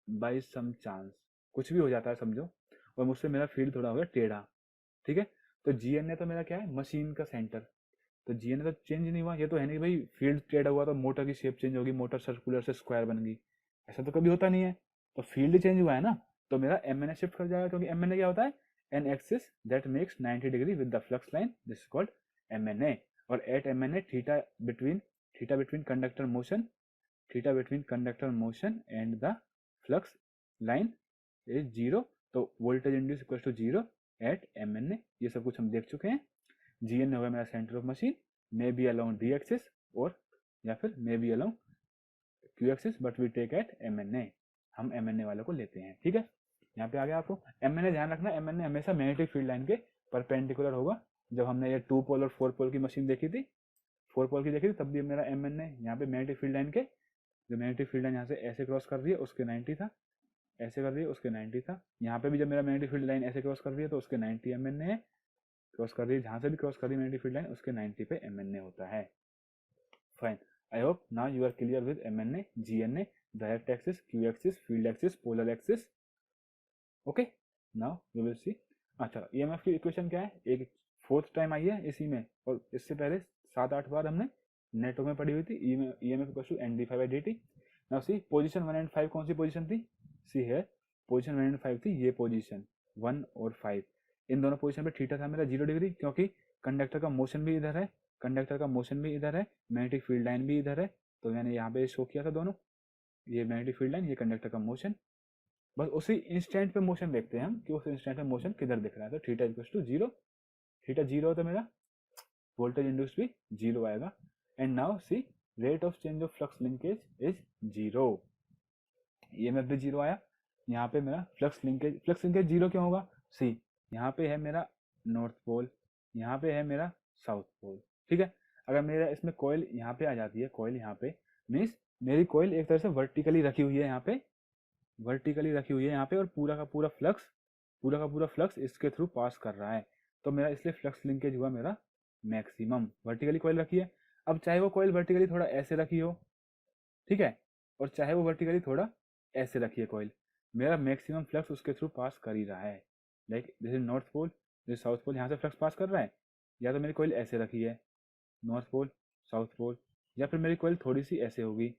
बाई सम चांस कुछ भी हो जाता है समझो, और मुझसे मेरा फील्ड थोड़ा हो गया टेढ़ा, ठीक है, तो GNA तो मेरा क्या है? मशीन का सेंटर. तो GNA तो चेंज नहीं हुआ. ये तो है नहीं भाई फील्ड टेढ़ा हुआ तो मोटर की शेप चेंज होगी, मोटर सर्कुलर से स्क्वायर बन गई, ऐसा तो कभी होता नहीं है. तो फील्ड चेंज हुआ है ना, तो मेरा MNA शिफ्ट कर जाएगा, क्योंकि MNA क्या होता है? An axis that makes 90 degree with the flux line, this is called MNA. और at MNA theta between conductor motion, theta between conductor motion and the flux line is zero. तो voltage induce equal to zero at MNA. ये सब कुछ हम देख चुके हैं. GNA होगा मेरा centre of machine, may be along D axis और या फिर may be along Q axis, but we take at MNA. हम MNA वाले को लेते हैं। ठीक है, यहाँ पे आ गया आपको। MNA ध्यान रखना, MNA हमेशा मैग्नेटिक फील्ड लाइन के परपेंडिकुलर होगा। जब हमने ये 2 पोल और 4 पोल की मशीन देखी थी, 4 पोल की देखी थी, तब भी मेरा MNA यहाँ पे मैग्नेटिक फील्ड लाइन के, जो मैग्नेटिक फील्ड लाइन यहाँ से ऐसे क्रॉस कर रही है उसके 90 था, ऐसे कर रही है उसके 90 था। यहाँ पे भी जब मेरा मैग्नेटिक फील्ड लाइन ऐसे क्रॉस कर रही है तो उसके 90 MNA है, क्रॉस कर रही है, जहाँ से भी क्रॉस कर रही है मैग्नेटिक फील्ड लाइन उसके 90 पे MNA होता है। Fine, I hope now you are clear with MNA, GNA, direct axis, Q axis, field axis, polar axis. Okay, now we will see. अच्छा, EMF की इक्वेशन क्या है, एक 4th टाइम आई है इसी में, और इससे पहले 7-8 बार हमने नेटवर्क में पढ़ी हुई थी। EMF equal to NdΦ/dt। Now see, position 1 and 5 कौन सी पोजीशन थी, सी है पोजीशन 1 एंड 5 थी ये पोजीशन 1 और 5। इन दोनों पोजीशन पे थीटा था मेरा 0 डिग्री, क्योंकि कंडक्टर का मोशन भी इधर है, कंडक्टर का मोशन भी इधर है, मैग्नेटिक फील्ड लाइन भी इधर है, तो मैंने यहाँ पे शो किया था दोनों, ये मैग्नेटिक फील्ड लाइन, ये कंडक्टर का मोशन। बस उसी इंस्टेंट पे मोशन देखते हैं हम कि उस इंस्टेंट पे मोशन किधर दिख रहा है। तो थीटा इक्वल टू 0, थीटा 0 हो तो मेरा वोल्टेज इंड्यूस भी 0 आएगा। And now see, rate of change of flux linkage is 0। EMF भी 0 आया। यहाँ पे मेरा फ्लक्स लिंकेज 0 क्यों होगा, सी यहाँ पे है मेरा नॉर्थ पोल, यहाँ पे है मेरा साउथ पोल। ठीक है, अगर मेरा इसमें कॉइल यहाँ पे आ जाती है, कॉइल यहाँ पे मीन्स मेरी कॉइल एक तरह से वर्टिकली रखी हुई है यहाँ पे, वर्टिकली रखी हुई है यहाँ पे, और पूरा का पूरा फ्लक्स इसके थ्रू पास कर रहा है, तो मेरा इसलिए फ्लक्स लिंकेज हुआ मेरा मैक्सिमम। वर्टिकली कॉइल रखी है, अब चाहे वो कॉइल वर्टिकली थोड़ा ऐसे रखी हो, ठीक है, और चाहे वो वर्टिकली थोड़ा ऐसे रखी है कॉइल, मेरा मैक्सिमम फ्लक्स उसके थ्रू पास कर ही रहा है। Like this is north pole, this south pole, यहाँ से फ्लक्स पास कर रहा है, या तो मेरी कॉइल ऐसे रखी है नॉर्थ पोल साउथ पोल, या फिर मेरी कॉइल थोड़ी सी ऐसे होगी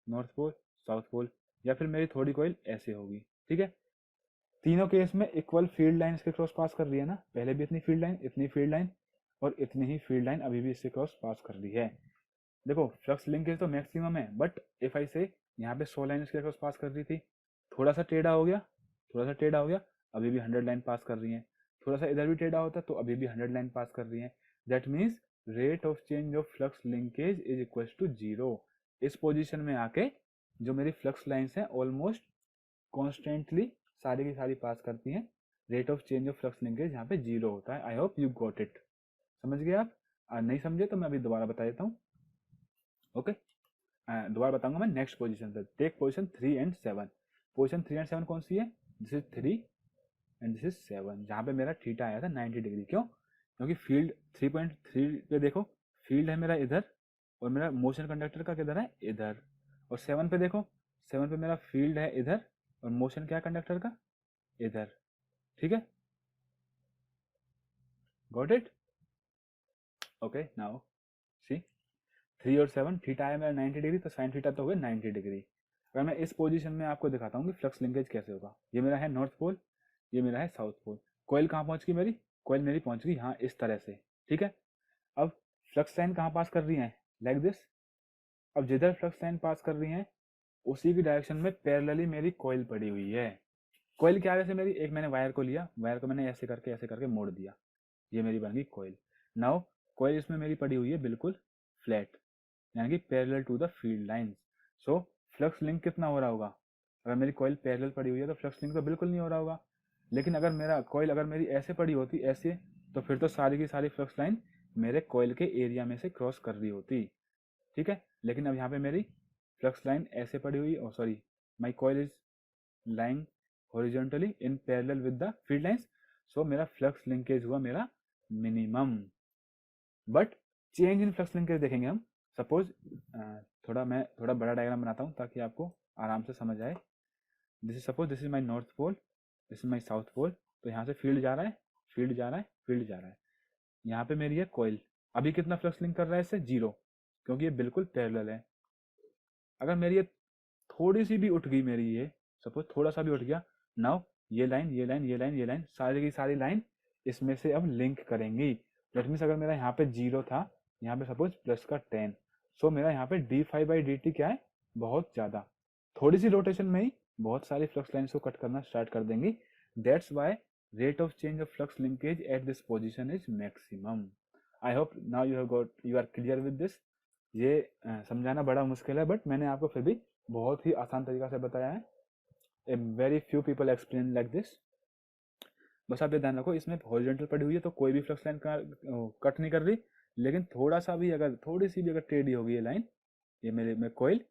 नॉर्थ पोल साउथ पोल, या फिर मेरी थोड़ी कॉइल ऐसे होगी। ठीक है, तीनों केस में इक्वल फील्ड लाइन इसके क्रॉस पास कर रही है ना, पहले भी इतनी फील्ड लाइन, इतनी फील्ड लाइन, और इतनी ही फील्ड लाइन अभी भी इससे क्रॉस पास कर रही है। देखो फ्लक्स लिंकेज तो मैक्सिमम है, बट इफ आई से यहाँ पे 100 लाइन इसके क्रॉस पास कर रही थी, थोड़ा सा टेढ़ा हो गया, थोड़ा सा टेढ़ा हो गया, अभी भी 100 लाइन पास कर रही है, थोड़ा सा इधर भी टेढ़ा होता तो अभी भी 100 लाइन पास कर रही है। That means rate of change of flux linkage is equal to 0। इस पोजीशन में आके जो मेरी फ्लक्स लाइन्स हैं ऑलमोस्ट कॉन्स्टेंटली सारी की सारी पास करती हैं, rate of change of flux linkage यहाँ पे 0 होता है। I hope you got it, समझ गए आप? नहीं समझे तो मैं अभी दोबारा बता देता हूँ। ओके, दोबारा बताऊंगा मैं नेक्स्ट पोजीशन पे। Take position 3 and 7। Position 3 and 7 कौन सी है, this is 3 and this is 7, जहाँ पे मेरा थीटा आया था 90 डिग्री। क्यों, क्योंकि फील्ड 3.3 पे देखो, फील्ड है मेरा इधर, और मेरा मोशन कंडक्टर का किधर है, इधर। और 7 पे देखो, 7 पे मेरा फील्ड है इधर, और मोशन क्या है कंडक्टर का, इधर। ठीक है, गॉट इट? ओके, नाउ सी, 3 और 7, थीटा है मेरा 90 डिग्री, तो साइन थीटा तो हो गया 90 डिग्री। अगर मैं इस पोजीशन में आपको दिखाता हूँ कि फ्लक्स लिंकेज कैसे होगा, ये मेरा है नॉर्थ पोल, ये मेरा है साउथ पोल। कॉइल कहाँ पहुंच गई मेरी, कॉइल मेरी पहुंच गई यहाँ इस तरह से। ठीक है, अब फ्लक्स लाइन कहाँ पास कर रही है, लाइक दिस। अब जिधर फ्लक्स लाइन पास कर रही है उसी की डायरेक्शन में पैरेलली मेरी कॉइल पड़ी हुई है। कॉइल क्या वैसे मेरी, एक मैंने वायर को लिया, वायर को मैंने ऐसे करके मोड़ दिया, ये मेरी बन गई कॉइल। नाउ कॉइल इसमें मेरी पड़ी हुई है बिल्कुल फ्लैट, यानी कि parallel to the field lines. So flux link कितना हो रहा होगा, अगर मेरी कॉइल पैरेलल पड़ी हुई है तो फ्लक्स लिंक तो बिल्कुल नहीं हो रहा होगा। लेकिन अगर मेरा कॉइल अगर मेरी ऐसे पड़ी होती, ऐसे, तो फिर तो सारी की सारी फ्लक्स लाइन मेरे कॉइल के एरिया में से क्रॉस कर रही होती। ठीक है, लेकिन अब यहाँ पे मेरी फ्लक्स लाइन ऐसे पड़ी हुई, oh sorry, my coil is lying horizontally in parallel with the field lines, so मेरा फ्लक्स लिंकेज हुआ मेरा minimum. But change in flux linkage देखेंगे हम। सपोज मैं थोड़ा बड़ा डायग्राम बनाता हूँ ताकि आपको आराम से समझ आए। This is suppose this is my north pole, this is my south pole. तो यहाँ से फील्ड जा रहा है, फील्ड जा रहा है, फील्ड जा रहा है, यहाँ पे मेरी है कॉइल। अभी कितना फ्लक्स लिंक कर रहा है इससे, 0, क्योंकि ये बिल्कुल पैरेलल है। अगर मेरी ये थोड़ी सी भी उठ गई, मेरी ये सपोज थोड़ा सा भी उठ गया, नाउ ये लाइन, ये लाइन, ये लाइन, ये लाइन, सारी की सारी लाइन इसमें से अब लिंक करेंगी। दैट मीन्स अगर मेरा यहाँ पे 0 था, यहाँ पे सपोज प्लस का 10, सो मेरा यहाँ पे d∅dt क्या है, बहुत ज्यादा, थोड़ी सी रोटेशन में ही बहुत सारी फ्लक्स लाइन्स को कट करना स्टार्ट कर देंगी। That's why rate of change of flux linkage at this position is maximum. I hope now you are clear with this. ये समझाना बड़ा मुश्किल है, बट मैंने आपको फिर भी बहुत ही आसान तरीका से बताया है। A very few people explain like this. बस आप ये ध्यान रखो, इसमें हॉरिजॉन्टल पड़ी हुई है तो कोई भी फ्लक्स लाइन कट नहीं कर रही, लेकिन थोड़ा सा भी अगर, थोड़ी सी भी अगर टेढ़ी होगी ये लाइन, ये मेरे में कोयल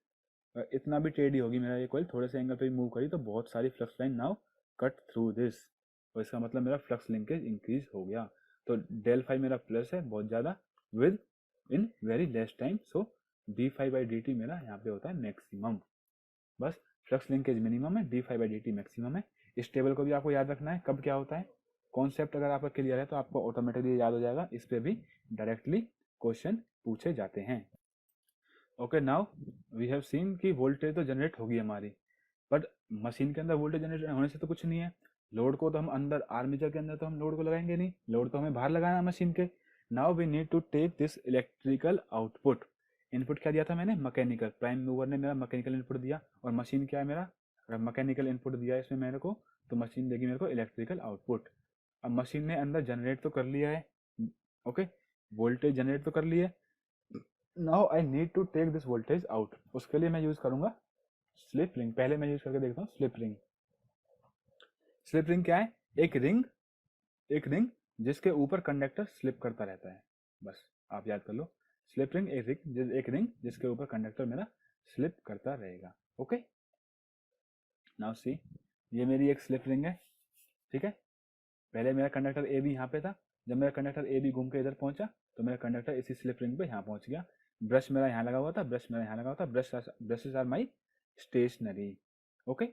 इतना भी टेढ़ी होगी मेरा ये कोयल, थोड़े से एंगल पे भी मूव करी तो बहुत सारी flux line now cut through this, और इसका मतलब मेरा फ्लक्स लिंकेज इंक्रीज हो गया। तो डेल फाई मेरा प्लस है बहुत ज़्यादा within very less time, so d phi by D t मेरा यहाँ पे होता है मैक्सिमम। बस फ्लक्स लिंकेज मिनिमम है, d phi by D t maximum है। इस टेबल को भी आपको याद रखना है कब क्या होता है। कॉन्सेप्ट अगर आपका क्लियर है तो आपको ऑटोमेटिकली याद हो जाएगा, इस पे भी डायरेक्टली क्वेश्चन पूछे जाते हैं। Okay, now we have seen कि वोल्टेज तो जनरेट होगी हमारी, बट मशीन के अंदर वोल्टेज जनरेट होने से तो कुछ नहीं है। लोड को तो हम अंदर आर्मेचर के अंदर तो हम लोड को लगाएंगे नहीं, लोड तो हमें बाहर लगाना है मशीन के। Now we need to take this electrical output. Input क्या दिया था मैंने, मैकेनिकल, प्राइम मूवर ने मेरा मैकेनिकल इनपुट दिया, और मशीन क्या है मेरा, अगर मैकेनिकल इनपुट दिया है इसमें मेरे को, तो मशीन देगी मेरे को इलेक्ट्रिकल आउटपुट। अब मशीन ने अंदर जनरेट तो कर लिया है, ओके, वोल्टेज जनरेट तो कर लिया है। Now I need to take this voltage out, उसके लिए मैं यूज करूंगा स्लिप रिंग। पहले मैं यूज करके देखता हूँ स्लिप रिंग। स्लिप रिंग क्या है, एक रिंग जिसके ऊपर कंडक्टर स्लिप करता रहता है, बस आप याद कर लो, स्लिप रिंग एक रिंग जिसके ऊपर कंडक्टर मेरा स्लिप करता रहेगा। ओके, नाउ सी, ये मेरी एक स्लिप रिंग है, ठीक है। पहले मेरा कंडक्टर ए बी यहाँ पे था, जब मेरा कंडक्टर ए बी घूम के इधर पहुंचा तो मेरा कंडक्टर इसी स्लिप रिंग पे यहाँ पहुंच गया। ब्रश मेरा यहाँ लगा हुआ था, brushes are my stationary. Okay,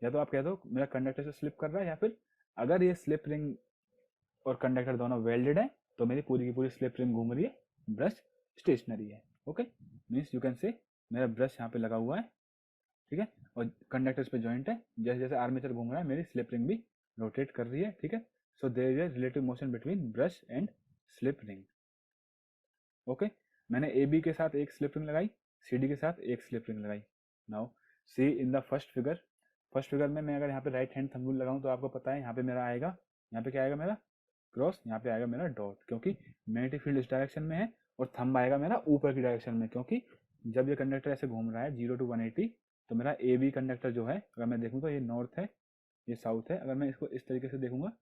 या तो आप कह दो मेरा कंडक्टर से स्लिप कर रहा है, या फिर अगर ये स्लिप रिंग और कंडक्टर दोनों वेल्डेड है तो मेरी पूरी की पूरी स्लिप रिंग घूम रही है, ब्रश स्टेशनरी है। ओके, मीन्स यू कैन से मेरा ब्रश यहाँ पे लगा हुआ है, ठीक है, और कंडक्टर इस पे जॉइंट है, जैसे जैसे आर्मेचर घूम रहा है मेरी स्लिप रिंग भी रोटेट कर रही है, ठीक है। So there is a relative motion between brush and slip ring. Okay, मैंने ए बी के साथ एक स्लिप रिंग लगाई, सी डी के साथ एक स्लिप रिंग लगाई। Now see in the first figure में मैं अगर यहाँ पे राइट हैंड थंब रूल लगाऊं तो आपको पता है यहाँ पे मेरा आएगा, यहाँ पे क्या आएगा मेरा क्रॉस, यहाँ पे आएगा मेरा डॉट, क्योंकि मैग्नेटिक फील्ड इस डायरेक्शन में है, और थंब आएगा मेरा ऊपर की डायरेक्शन में, क्योंकि जब ये कंडक्टर ऐसे घूम रहा है 0 to 180, तो मेरा ए बी कंडक्टर जो है अगर मैं देखूँ तो ये नॉर्थ है, ये साउथ है। अगर मैं इसको इस तरीके से देखूंगा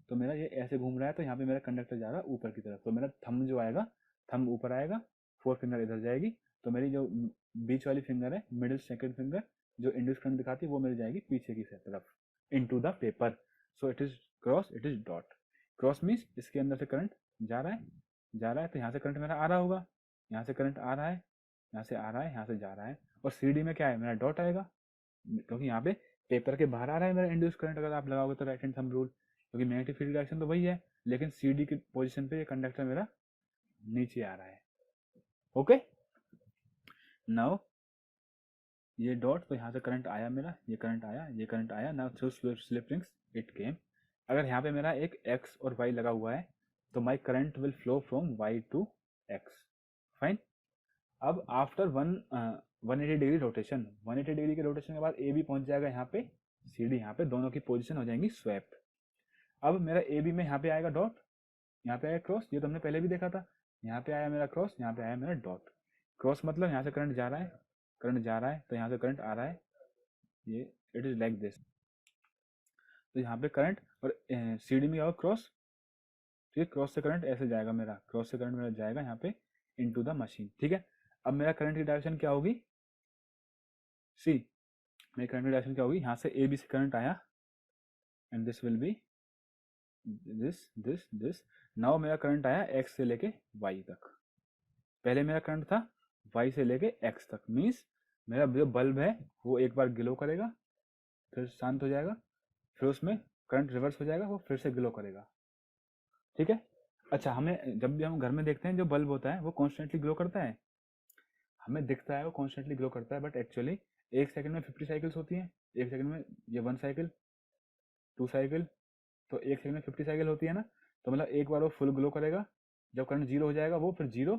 तो मेरा ये ऐसे घूम रहा है, तो यहाँ पे मेरा कंडक्टर जा रहा है ऊपर की तरफ, तो मेरा थंब जो आएगा, थंब ऊपर आएगा, फोर फिंगर इधर जाएगी, तो मेरी जो बीच वाली फिंगर है, मिडिल सेकंड फिंगर जो इंड्यूस करंट दिखाती है, वो मिल जाएगी पीछे की तरफ into the paper. So it is cross, it is dot. Cross means इसके अंदर से करंट जा रहा है, तो यहाँ से करंट मेरा आ रहा होगा, यहाँ से करंट आ रहा है, यहाँ से आ रहा है, यहाँ से जा रहा है, और सी डी में क्या है मेरा डॉट आएगा, क्योंकि यहाँ पे पेपर के बाहर आ रहा है मेरा इंड्यूस करंट अगर आप लगाओगे तो राइट हैंड थंब रूल, क्योंकि मैग्नेटिक फील्ड डायरेक्शन तो वही है, लेकिन सी डी की पोजीशन पे ये कंडक्टर मेरा नीचे आ रहा है। ओके, नाउ ये डॉट, तो यहाँ से करंट आया मेरा, ये करंट आया, ये करंट आया, now through slip rings it came. अगर यहाँ पे मेरा एक x और y लगा हुआ है तो my current will flow from y to x, fine. अब आफ्टर 180 डिग्री रोटेशन, 180 डिग्री के रोटेशन के बाद ए बी पहुंच जाएगा यहाँ पे, सी डी यहाँ पे, दोनों की पोजीशन हो जाएंगी स्वैप्ड। अब मेरा ए बी में यहाँ पे आएगा डॉट, यहाँ पे आया क्रॉस, ये तो हमने पहले भी देखा था, यहाँ पे आया मेरा क्रॉस, यहाँ पे आया मेरा डॉट। क्रॉस मतलब यहाँ से करंट जा रहा है, तो यहाँ से करंट आ रहा है, ये इट इज लाइक दिस, तो यहाँ पे करंट, और सी डी में क्या होगा क्रॉस, ठीक है, क्रॉस से करंट ऐसे जाएगा मेरा, क्रॉस से करंट मेरा जाएगा यहाँ पे इनटू द मशीन, ठीक है। अब मेरा करंट की डायरेक्शन क्या होगी, सी मेरी करंट की डायरेक्शन क्या होगी, यहाँ से ए बी से करंट आया, and this will B this. Now मेरा करंट आया एक्स से लेके वाई तक, पहले मेरा करंट था वाई से लेके एक्स तक, मीन्स मेरा जो बल्ब है वो एक बार ग्लो करेगा, फिर शांत हो जाएगा, फिर उसमें करंट रिवर्स हो जाएगा, वो फिर से ग्लो करेगा, ठीक है। अच्छा, हमें जब भी हम घर में देखते हैं जो बल्ब होता है वो कॉन्स्टेंटली ग्लो करता है, हमें दिखता है वो कॉन्स्टेंटली ग्लो करता है, बट एक्चुअली एक सेकंड में 50 साइकिल्स होती हैं, एक सेकंड में ये 1 साइकिल, 2 साइकिल, तो एक सेकंड में 50 साइकिल होती है ना, तो मतलब एक बार वो फुल ग्लो करेगा, जब करंट जीरो हो जाएगा वो फिर जीरो,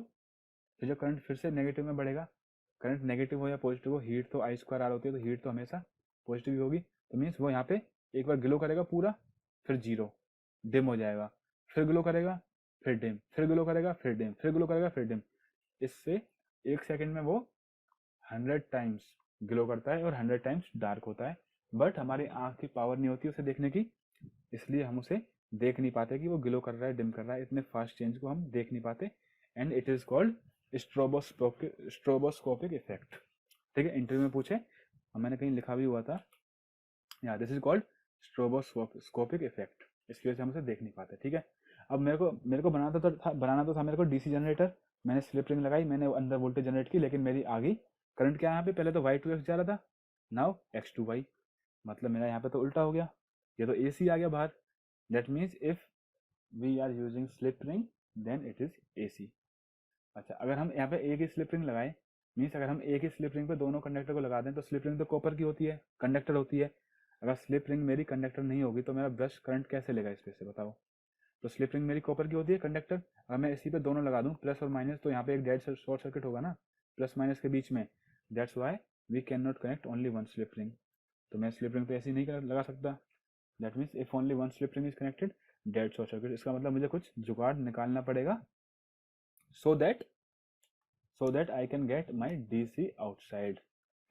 फिर जब करंट फिर से नेगेटिव में बढ़ेगा, करंट नेगेटिव हो या पॉजिटिव हो, हीट तो आई स्क्वायर आर होती है, तो हीट तो हमेशा पॉजिटिव ही होगी, तो मीन्स वो यहाँ पे एक बार ग्लो करेगा पूरा, फिर जीरो, डिम हो जाएगा, फिर ग्लो करेगा, फिर डिम, फिर ग्लो करेगा, फिर डिम, फिर ग्लो करेगा, फिर डिम। इससे एक सेकंड में वो 100 टाइम्स ग्लो करता है और 100 टाइम्स डार्क होता है, बट हमारी आँख की पावर नहीं होती उसे देखने की, इसलिए हम उसे देख नहीं पाते कि वो ग्लो कर रहा है, डिम कर रहा है, इतने फास्ट चेंज को हम देख नहीं पाते। And it is called stroboscopic effect. ठीक है, इंटरव्यू में पूछे और मैंने कहीं लिखा भी हुआ था, या this is called stroboscopic effect, इसकी वजह से हम उसे देख नहीं पाते। ठीक है, अब मेरे को बनाना तो था मेरे को डीसी जनरेटर। मैंने स्लिप रिंग लगाई, मैंने अंदर वोल्टेज जनरेट की, लेकिन मेरी आ गई करंट क्या यहाँ पे, पहले तो y2x जा रहा था, नाउ x2y, मतलब मेरा यहाँ पे तो उल्टा हो गया, ये तो AC आ गया बाहर। That means if we are using slip ring then it is AC। अच्छा, अगर हम यहाँ पे एक ही स्लिप रिंग लगाए, मीन्स अगर हम एक ही स्लिप रिंग पे दोनों कंडक्टर को लगा दें, तो स्लिप रिंग तो कॉपर की होती है, कंडक्टर होती है। अगर स्लिप रिंग मेरी कंडक्टर नहीं होगी तो मेरा ब्रश करंट कैसे लेगा इस पे से बताओ। तो स्लिप रिंग मेरी कॉपर की होती है, कंडक्टर, अगर मैं इसी पे दोनों लगा दूं प्लस और माइनस, तो यहाँ पे एक डेड शॉर्ट सर्किट होगा ना प्लस माइनस के बीच में। That's why we can not connect only one slip ring. तो मैं स्लिप रिंग पे ऐसे ही नहीं लगा सकता। That means if only one slip ring is connected, dead short circuit. इसका मतलब मुझे कुछ जुगाड़ निकालना पड़ेगा so that I can get my DC outside.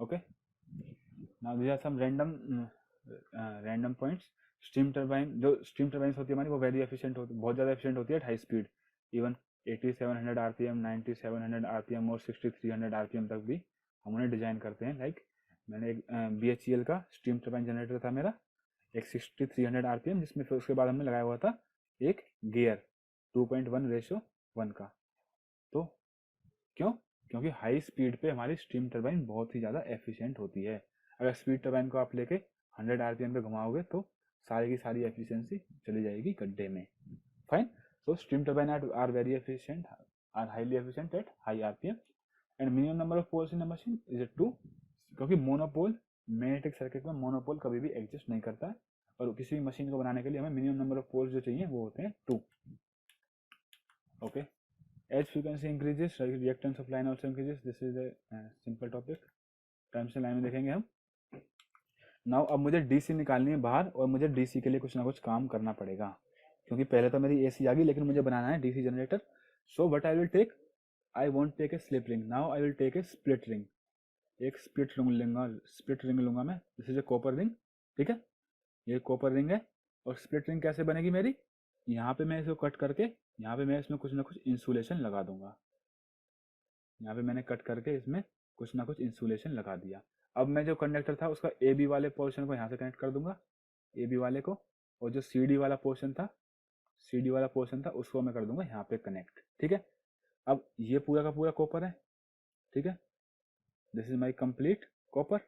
Okay, now these are some random points. Steam turbine, जो स्टीम टर्बाइंस होती है हमारी, वो वेरी एफिशिएंट होती है, बहुत ज़्यादा एफिशिएंट होती है at high speed. Even 8700 RPM, 9700 RPM और 6300 आरपीएम तक भी हम उन्हें डिजाइन करते हैं। लाइक मैंने एक BHEL का स्टीम टर्बाइन जनरेटर था मेरा, एक 6300 आरपीएम, जिसमें फिर उसके बाद हमने लगाया हुआ था एक गियर 2.1:1 का। तो क्यों? क्योंकि हाई स्पीड पे हमारी स्टीम टरबाइन बहुत ही ज़्यादा एफिशिएंट होती है। अगर स्पीड टरबाइन को आप लेके 100 आरपीएम पे घुमाओगे तो सारी की सारी एफिशिएंसी चली जाएगी गड्ढे में। Fine, so steam turbine are very efficient, are highly efficient at high RPM and minimum number of poles in the machine is 2, क्योंकि मोनोपोल, मैग्नेटिक सर्किट में मोनोपोल कभी भी एग्जिस्ट नहीं करता है, और किसी भी मशीन को बनाने के लिए हमें मिनिमम नंबर ऑफ पोल्स जो चाहिए वो होते हैं 2। Okay, as frequency increases reactance of line also increases, this is a simple topic, time से लाइन में देखेंगे हम। नाउ अब मुझे डीसी निकालनी है बाहर, और मुझे डीसी के लिए कुछ ना कुछ काम करना पड़ेगा, क्योंकि पहले तो मेरी एसी आ गई, लेकिन मुझे बनाना है DC generator. So what I will take, I won't take a slip ring, now I will take a split ring. एक स्प्लिट रिंग लूंगा, स्प्लिट रिंग लूंगा मैं, this is a copper ring. ठीक है, ये कॉपर रिंग है, और split ring कैसे बनेगी मेरी, यहाँ पे मैं इसको कट करके यहाँ पे मैं इसमें कुछ ना कुछ इंसुलेशन लगा दूंगा। यहाँ पे मैंने कट करके इसमें कुछ ना कुछ इंसुलेशन लगा दिया। अब मैं जो कंडक्टर था उसका ए बी वाले पोर्शन को यहाँ से कनेक्ट कर दूंगा, ए बी वाले को, और जो सी डी वाला पोर्शन था, सी डी वाला पोर्शन था उसको मैं कर दूंगा यहाँ पे कनेक्ट। ठीक है, अब ये पूरा का पूरा कॉपर है। ठीक है, this is my complete copper,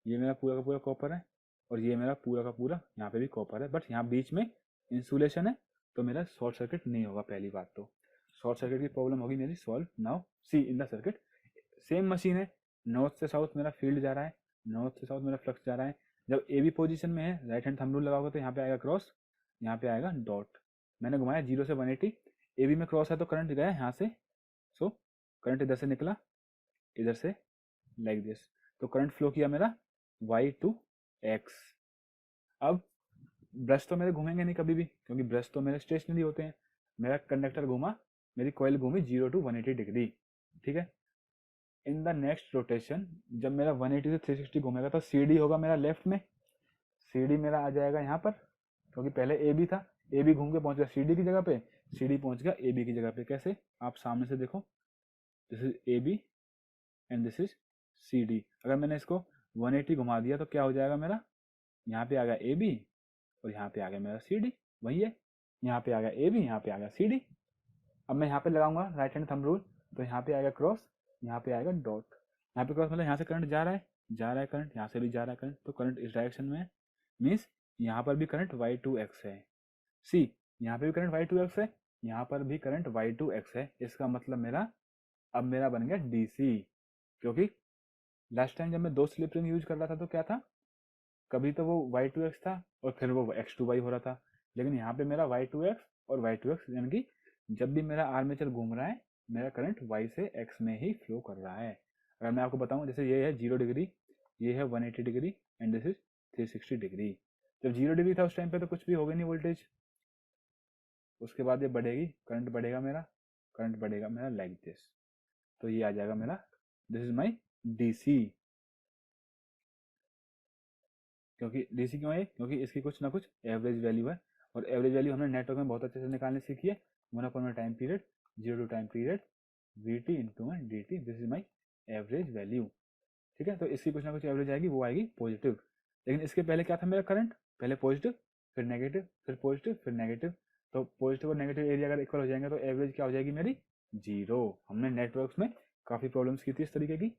ये मेरा पूरा का पूरा कॉपर है, और ये मेरा पूरा का पूरा यहाँ पे भी कॉपर है, बट यहाँ बीच में इंसुलेशन है, तो मेरा शॉर्ट सर्किट नहीं होगा। पहली बात तो शॉर्ट सर्किट की प्रॉब्लम होगी मेरी solve. Now see in the circuit, same machine है, नॉर्थ से साउथ मेरा फील्ड जा रहा है, नॉर्थ से साउथ मेरा फ्लक्स जा रहा है। जब ए बी पोजीशन में है, राइट हैंड थंब रूल लगाओगे तो यहाँ पे आएगा क्रॉस, यहाँ पे आएगा डॉट। मैंने घुमाया 0 से 180, ए बी में क्रॉस है तो करंट गया यहाँ से, सो करंट इधर से निकला, इधर से, लाइक दिस, तो करंट फ्लो किया मेरा y टू x। अब ब्रश तो मेरे घूमेंगे नहीं कभी भी, क्योंकि ब्रश तो मेरे स्टेशनरी होते हैं। मेरा कंडक्टर घूमा, मेरी कॉइल घूमी 0 to 180 डिग्री। ठीक है, इन द नेक्स्ट रोटेशन जब मेरा 180 से 360 घूमेगा तो सी डी होगा मेरा लेफ्ट में, सी डी मेरा आ जाएगा यहाँ पर, क्योंकि पहले ए बी था, ए बी घूम के पहुंच गया सी डी की जगह पे, सी डी पहुंच गया ए बी की जगह पे। कैसे, आप सामने से देखो, this is A B and this is C D. अगर मैंने इसको 180 घुमा दिया तो क्या हो जाएगा मेरा, यहाँ पे आ गया ए बी, और यहाँ पे आ गया मेरा सी डी, वही है, यहाँ पे आ गया ए बी, यहाँ पे आ गया सी डी। अब मैं यहाँ पे लगाऊंगा राइट हैंड थंब रूल, तो यहाँ पे आएगा क्रॉस, यहाँ पे आएगा डॉट। यहाँ पे क्रॉस मतलब यहाँ से करंट जा रहा है, करंट, यहाँ से भी जा रहा है करंट, तो करंट इस डायरेक्शन में है, मीन्स यहाँ पर भी करंट y2x है। सी, यहाँ पे भी करंट y2x है, यहाँ पर भी करंट y2x है। इसका मतलब मेरा, अब मेरा बन गया डीसी, क्योंकि लास्ट टाइम जब मैं 2 स्लिप रिंग यूज कर रहा था तो क्या था, कभी तो वो y2x था और फिर वो x2y हो रहा था, लेकिन यहाँ पे मेरा y2x और y2x, यानी कि जब भी मेरा आर्मेचर घूम रहा है मेरा करंट y से x में ही फ्लो कर रहा है। अगर मैं आपको बताऊं, जैसे ये है 0 डिग्री, ये है 180 degree and this is 360 degree. जब 0 डिग्री था उस टाइम पे तो कुछ भी होगा नहीं वोल्टेज, उसके बाद ये बढ़ेगी, करंट बढ़ेगा मेरा, करंट बढ़ेगा मेरा लाइक दिस, तो ये आ जाएगा मेरा, दिस इज माई डीसी। क्योंकि डीसी क्यों है, क्योंकि इसकी कुछ ना कुछ एवरेज वैल्यू है, और एवरेज वैल्यू हमने नेटवर्क में बहुत अच्छे से निकालने सीखी है। 1 time period, 0 to time period Vt into my d t, this is my average value. ठीक है, तो इसकी कुछ ना कुछ एवरेज आएगी, वो आएगी पॉजिटिव। लेकिन इसके पहले क्या था मेरा करंट, पहले पॉजिटिव फिर नेगेटिव फिर पॉजिटिव फिर नेगेटिव। तो पॉजिटिव और नेगेटिव एरिया अगर इक्वल हो जाएंगे तो एवरेज क्या हो जाएगी मेरी, जीरो। हमने नेटवर्क्स में काफ़ी प्रॉब्लम्स की थी इस तरीके की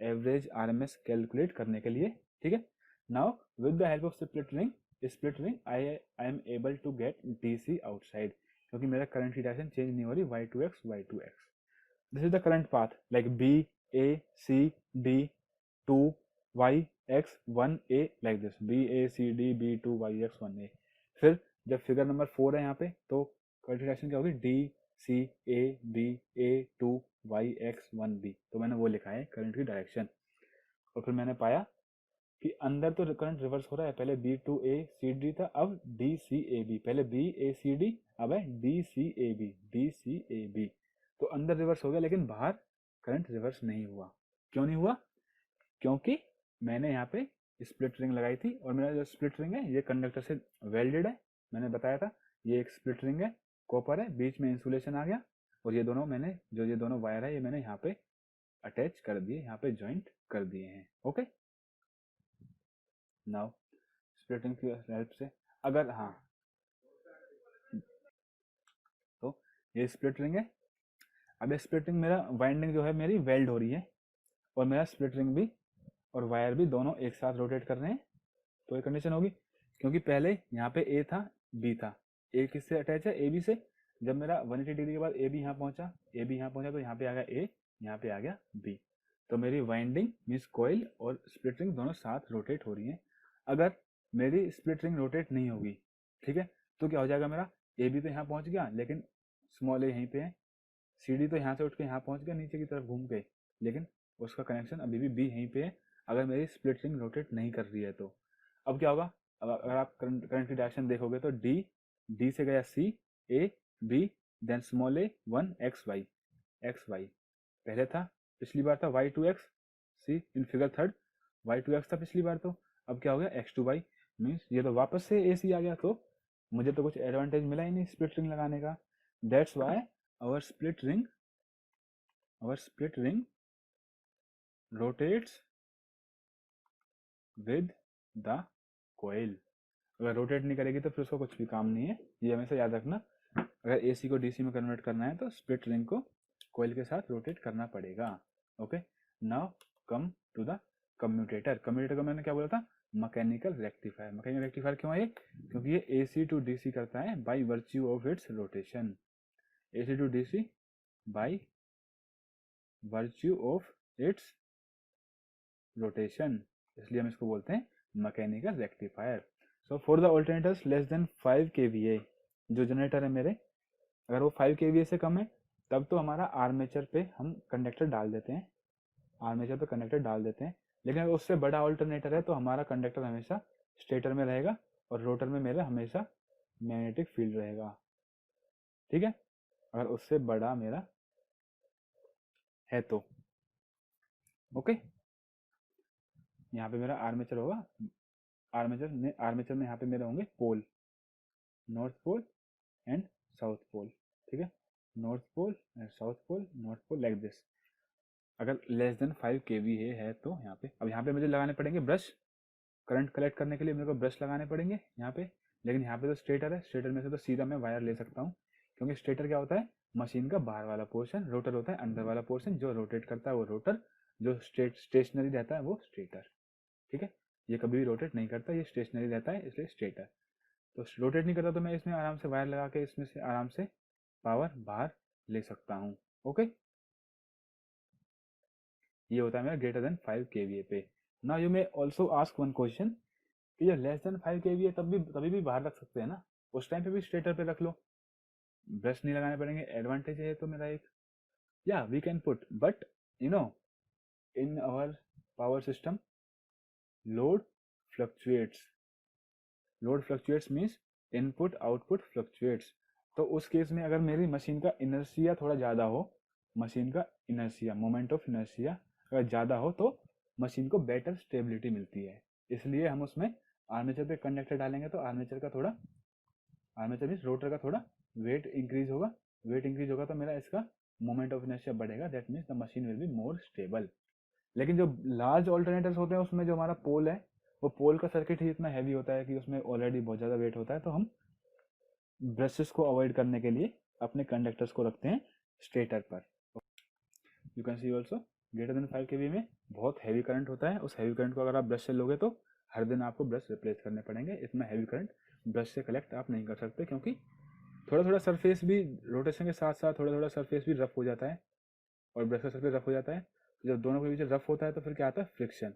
एवरेज आरएमएस कैलकुलेट करने के लिए। ठीक है, now with the help of split ring I am able to get DC outside, क्योंकि मेरा करंट की डायरेक्शन चेंज नहीं हो रही, y2x y2x। This is the current path like B A C D 2 y x 1 a like this, B A C D B 2 y x 1 a। फिर जब figure number 4 है यहाँ पे तो करंट की डायरेक्शन क्या होगी, D C A B A 2 y x 1 b, तो मैंने वो लिखा है करंट की डायरेक्शन। और फिर मैंने पाया कि अंदर तो करंट रिवर्स हो रहा है, पहले B to A C D था, अब डी सी ए बी, पहले बी ए सी डी, अब है D C A B, D C A B. तो अंदर रिवर्स हो गया लेकिन बाहर करंट रिवर्स नहीं हुआ। क्यों नहीं हुआ, क्योंकि मैंने यहाँ पे स्प्लिट रिंग लगाई थी, और मेरा जो स्प्लिट रिंग है ये कंडक्टर से वेल्डेड है। मैंने बताया था ये एक स्प्लिट रिंग है, कॉपर है, बीच में इंसुलेशन आ गया, और ये दोनों मैंने ये दोनों वायर है ये मैंने यहाँ पे अटैच कर दिए, यहाँ पे ज्वाइंट कर दिए हैं। ओके, नाउ स्प्लिटिंग की हेल्प से अगर, हाँ, तो ये स्प्लिट रिंग है। अब ये स्प्लिट रिंग मेरा वाइंडिंग जो है मेरी वेल्ड हो रही है, और मेरा स्प्लिट रिंग भी और वायर भी दोनों एक साथ रोटेट कर रहे हैं। तो ये कंडीशन होगी, क्योंकि पहले यहाँ पे ए था बी था, ए किससे अटैच है, ए बी से। जब मेरा 180 डिग्री के बाद ए बी यहाँ पहुंचा, ए बी यहाँ पहुंचा, तो यहाँ पे आ गया ए, यहाँ पे आ गया बी। तो मेरी वाइंडिंग मीन्स कॉइल और स्प्लिट रिंग दोनों साथ रोटेट हो रही हैं। अगर मेरी स्प्लिट रिंग रोटेट नहीं होगी, ठीक है, तो क्या हो जाएगा मेरा, ए बी तो यहाँ पहुंच गया लेकिन स्मॉल ए यहीं पे है, सी डी तो यहाँ से उठ के यहाँ पहुंच गया नीचे की तरफ घूम के, लेकिन उसका कनेक्शन अभी भी बी यहीं पे है, अगर मेरी स्प्लिट रिंग रोटेट नहीं कर रही है तो। अब क्या होगा, अब अगर आप करंट की डायरेक्शन देखोगे तो डी, डी से गया C A B, then small a 1 X Y पहले था, पिछली बार था y2x, C in figure third y2x था पिछली बार, तो अब क्या हो गया x2y, मीन्स ये तो वापस से ए सी आ गया, तो मुझे तो कुछ एडवांटेज मिला ही नहीं स्प्लिट रिंग लगाने का। That's why our split ring rotates with the coil. अगर रोटेट नहीं करेगी तो फिर उसका कुछ भी काम नहीं है, ये हमेशा याद रखना। अगर एसी को डीसी में कन्वर्ट करना है तो स्प्लिट रिंग को कोयल के साथ रोटेट करना पड़ेगा। Okay, now come to the commutator. Commutator को मैंने क्या बोला था, मैकेनिकल रेक्टिफायर। मैकेनिकल रेक्टिफायर क्यों है, क्योंकि ये एसी टू डीसी करता है by virtue of its rotation. AC to DC by virtue of its rotation, इसलिए हम इसको बोलते हैं mechanical rectifier. So for the alternators less than 5 kVA, जो जनरेटर है मेरे, अगर वो 5 kVA से कम है तब तो हमारा आर्मेचर पे हम कंडक्टर डाल देते हैं, आर्मेचर पे कंडक्टर डाल देते हैं। लेकिन अगर उससे बड़ा ऑल्टरनेटर है तो हमारा कंडक्टर हमेशा स्टेटर में रहेगा और रोटर में मेरा हमेशा मैग्नेटिक फील्ड रहेगा। ठीक है, अगर उससे बड़ा मेरा है तो। ओके, यहाँ पे मेरा आर्मेचर होगा, आर्मेचर में यहाँ पे मेरे होंगे pole, north pole and south pole. ठीक है, north pole and south pole, north pole like this. अगर लेस देन 5 kVA है तो यहाँ पे, अब यहाँ पे मुझे लगाने पड़ेंगे ब्रश, करंट कलेक्ट करने के लिए मेरे को ब्रश लगाने पड़ेंगे यहाँ पे। लेकिन यहाँ पे तो स्टेटर है, स्टेटर में से तो सीधा मैं वायर ले सकता हूँ, क्योंकि स्टेटर क्या होता है, मशीन का बाहर वाला पोर्शन, रोटर होता है अंदर वाला पोर्शन, जो रोटेट करता है वो रोटर, जो स्टेशनरी रहता है वो स्टेटर। ठीक है, ये कभी भी रोटेट नहीं करता, ये स्टेशनरी रहता है इसलिए स्टेटर। तो रोटेट नहीं करता तो मैं इसमें आराम से वायर लगा के इसमें से आराम से पावर बाहर ले सकता हूँ। ओके, ये होता है मेरा ग्रेटर देन 5 kVA पे। Now you may also ask one question कि ये लेस देन 5 kVA तभी भी बाहर रख सकते हैं ना, उस टाइम पे भी स्टेटर पे रख लो, ब्रश नहीं लगाने पड़ेंगे, एडवांटेज है तो मेरा एक। या we can put, but you know in our power system load fluctuates, load fluctuates means input output fluctuates. तो उस केस में अगर मेरी मशीन का इनर्शिया थोड़ा ज़्यादा हो, मशीन का इनर्शिया, मोमेंट ऑफ इनर्शिया अगर ज़्यादा हो तो मशीन को बेटर स्टेबिलिटी मिलती है, इसलिए हम उसमें आर्मेचर पे कंडक्टर डालेंगे तो आर्मेचर मीन्स रोटर का थोड़ा वेट इंक्रीज होगा, वेट इंक्रीज होगा तो मेरा इसका मोमेंट ऑफ इनर्शिया बढ़ेगा, that means the machine will be more stable. लेकिन जो लार्ज ऑल्टरनेटर्स होते हैं उसमें जो हमारा पोल है, वो पोल का सर्किट ही इतना हैवी होता है कि उसमें ऑलरेडी बहुत ज़्यादा वेट होता है, तो हम ब्रशेस को अवॉइड करने के लिए अपने कंडक्टर्स को रखते हैं स्टेटर पर। You can C also greater than 5 kV में बहुत हैवी करंट होता है, उस हैवी करंट को अगर आप ब्रश से लोगे तो हर दिन आपको ब्रश रिप्लेस करने पड़ेंगे। इतना हैवी करंट ब्रश से कलेक्ट आप नहीं कर सकते, क्योंकि थोड़ा थोड़ा सरफेस भी रोटेशन के साथ साथ थोड़ा थोड़ा सरफेस भी रफ हो जाता है, और ब्रश का सरफेस रफ हो जाता है। तो जब दोनों के बीच रफ होता है तो फिर क्या आता है, फ्रिक्शन।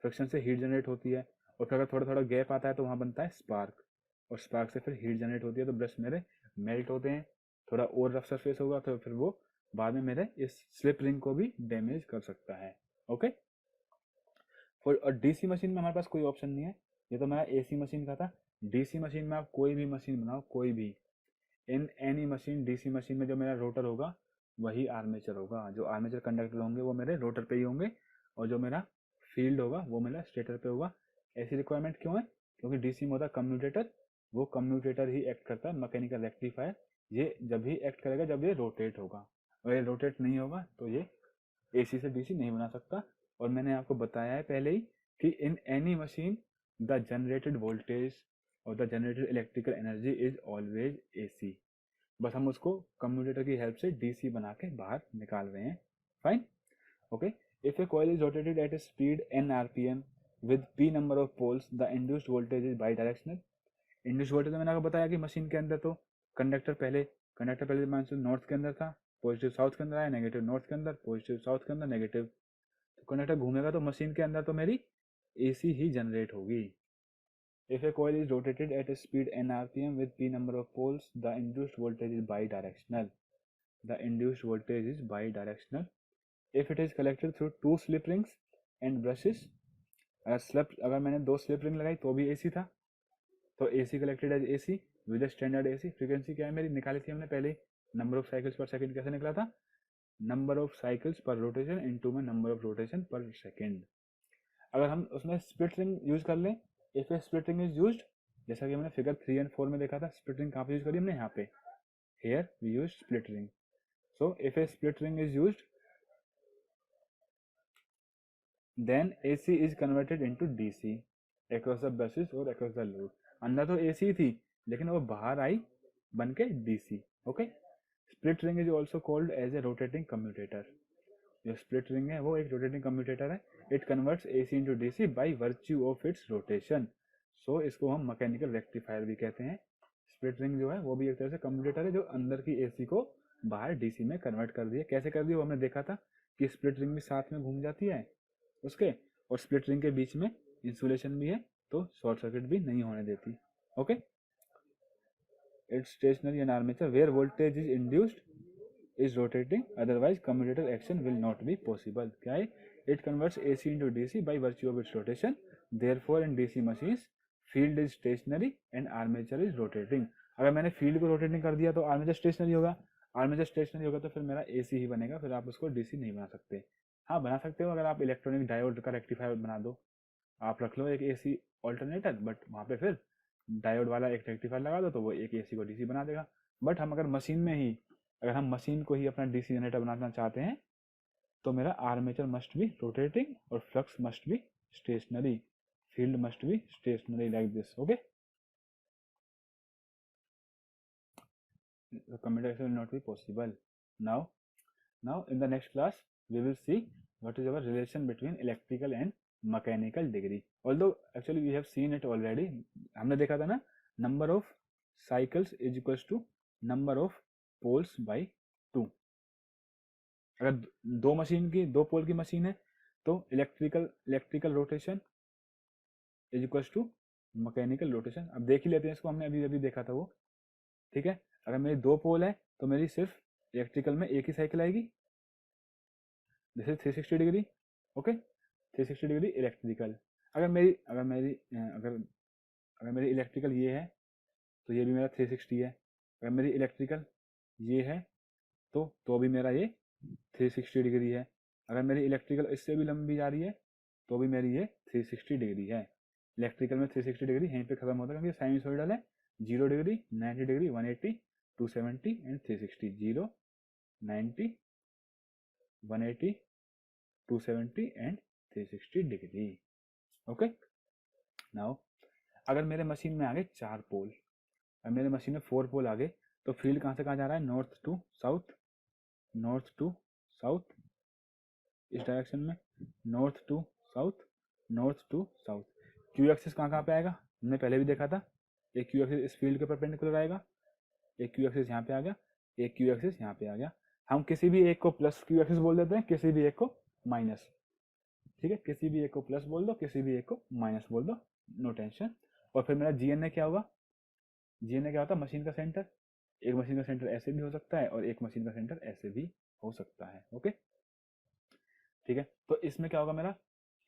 फ्रिक्शन से हीट जनरेट होती है, और फिर अगर थोड़ा थोड़ा गैप आता है तो वहाँ बनता है स्पार्क, और स्पार्क से फिर हीट जनरेट होती है, तो ब्रश मेरे मेल्ट होते हैं, थोड़ा और रफ सरफेस होगा तो फिर वो बाद में मेरे इस स्लिप रिंग को भी डैमेज कर सकता है। ओके, और डीसी मशीन में हमारे पास कोई ऑप्शन नहीं है, ये तो मेरा एसी मशीन का था। डीसी मशीन में आप कोई भी मशीन बनाओ, कोई भी, इन एनी मशीन, डीसी मशीन में जो मेरा रोटर होगा वही आर्मेचर होगा, जो आर्मेचर कंडक्टर होंगे वो मेरे रोटर पे ही होंगे, और जो मेरा फील्ड होगा वो मेरा स्टेटर पे होगा। ऐसी रिक्वायरमेंट क्यों है, क्योंकि डीसी में होता कम्यूटेटर, वो कम्यूटेटर ही एक्ट करता है, मैकेनिकल रेक्टिफायर, ये जब ही एक्ट करेगा जब ये रोटेट होगा, अगर ये रोटेट नहीं होगा तो ये एसी से डीसी नहीं बना सकता। और मैंने आपको बताया है पहले ही कि in any machine the generated voltage और the generated electrical energy is always AC, बस हम उसको कम्यूटेटर की हेल्प से डीसी बना के बाहर निकाल रहे हैं। Fine, okay. If A coil is rotated eight A speed n rpm with p number of poles, the induced voltage is bidirectional। Induced voltage मैंने आपको बताया कि मशीन के अंदर तो कंडक्टर पहले माइनस नॉर्थ के अंदर था, पॉजिटिव साउथ के अंदर आया, नेगेटिव नॉर्थ के अंदर, पॉजिटिव साउथ के अंदर, नेगेटिव, तो कंडक्टर घूमेगा तो मशीन के अंदर तो मेरी एसी ही जनरेट होगी। If a coil is rotated at a speed n rpm with p number of poles, the induced voltage is bidirectional। The induced voltage is bidirectional if it is collected through two slip rings and brushes। अगर मैंने दो slip ring लगाई तो भी AC था, तो AC collected as AC with standard AC. Frequency क्या है मेरी, निकाली थी हमने पहले, number of cycles per second कैसे निकला था, number of cycles per rotation into में number of rotation per second. अगर हम उसमें स्प्लिट रिंग यूज कर लें, if a split ring is used, जैसा कि हमने फिगर 3 और 4 में देखा था, स्प्लिट रिंग कहाँ पे यूज करी हमने, यहाँ पे, here we use split ring. So if a split ring is used then AC is converted into DC across the buses और अक्रॉस द लोड। अंदर तो एसी थी लेकिन वो बाहर आई बन के DC. Okay, split ring is also called as a rotating commutator. जो स्प्लिट रिंग है वो एक रोटेटिंग कम्यूटेटर है। It converts AC into DC by virtue of its rotation. So इसको हम मैकेनिकल रेक्टिफायर भी कहते हैं। स्प्लिट रिंग जो है वो भी एक तरह से कम्यूटेटर है जो अंदर की एसी को बाहर डीसी में कन्वर्ट कर दिया। कैसे कर दिया वो हमने देखा था कि स्प्लिट रिंग भी साथ में घूम जाती है उसके, और स्प्लिट रिंग के बीच में इंसुलेशन भी है तो शॉर्ट सर्किट भी नहीं होने देती। Okay, it's stationary and armature where voltage is induced is rotating, otherwise commutator action will not be possible। क्या है, it converts AC into DC by virtue of its rotation, therefore in DC machines field is stationary and armature is rotating। अगर मैंने field को rotating कर दिया तो armature stationery होगा, armature stationery होगा तो फिर मेरा एसी ही बनेगा, फिर आप उसको डीसी नहीं बना सकते। हाँ बना सकते हो, अगर आप इलेक्ट्रॉनिक डायोड का रेक्टिफायर बना दो, आप रख लो एक एसी ऑल्टरनेटर, बट वहाँ पे फिर डायोड वाला एक रेक्टिफायर लगा दो तो वो एक एसी को डीसी बना देगा। बट हम अगर मशीन को ही अपना डीसी जनरेटर बनाना चाहते हैं तो मेरा आर्मेचर मस्ट बी रोटेटिंग और flux must be stationary, field must be stationary like this. Okay, the commutation will not be possible। now in the next class we will see what is our relation between electrical and mechanical degree, although actually we have seen it already। हमने देखा था ना, number of cycles is equals to number of poles by 2। अगर दो pole की machine है तो electrical rotation is equals to mechanical rotation. अब देख ही लेते हैं इसको, हमने अभी अभी देखा था वो, ठीक है। अगर मेरी दो पोल है तो मेरी सिर्फ इलेक्ट्रिकल में एक ही साइकिल आएगी, this is 360 degree. Okay, 360 degree electrical. अगर मेरी इलेक्ट्रिकल ये है तो ये भी मेरा 360 है। अगर मेरी इलेक्ट्रिकल ये है तो भी मेरा ये 360 डिग्री है। अगर मेरी इलेक्ट्रिकल इससे भी लंबी जा रही है तो भी मेरी ये 360 डिग्री है। इलेक्ट्रिकल में 360 डिग्री यहीं पे खत्म होता है क्योंकि साइनसोइडल है। 0 degree, 90 degree, 180, 270 and 360। 0, 90, 180, 270 and 360 degree. Okay. Now अगर मेरे मशीन में आ गए 4 पोल, अब मेरे मशीन में 4 पोल आ गए, तो फील्ड कहाँ से कहाँ जा रहा है? North to south, north to south, इस डायरेक्शन में, north to south, north to south. Q axis कहाँ कहाँ पे आएगा? हमने पहले भी देखा था, एक क्यू एक्सिस इस फील्ड के परपेंडिकुलर आएगा, एक क्यू एक्सिस यहाँ पे आ गया, एक क्यू एक्सिस यहाँ पे आ गया। हम किसी भी एक को प्लस क्यू एक्सिस बोल देते हैं, किसी भी एक को माइनस। ठीक है, किसी भी एक को प्लस बोल दो, किसी भी एक को माइनस बोल दो, नो टेंशन। और फिर मेरा जी एन ए क्या होगा? जी एन ए क्या होता है? मशीन का सेंटर। एक मशीन का सेंटर ऐसे भी हो सकता है और एक मशीन का सेंटर ऐसे भी हो सकता है। ओके, ठीक है। तो इसमें क्या होगा? मेरा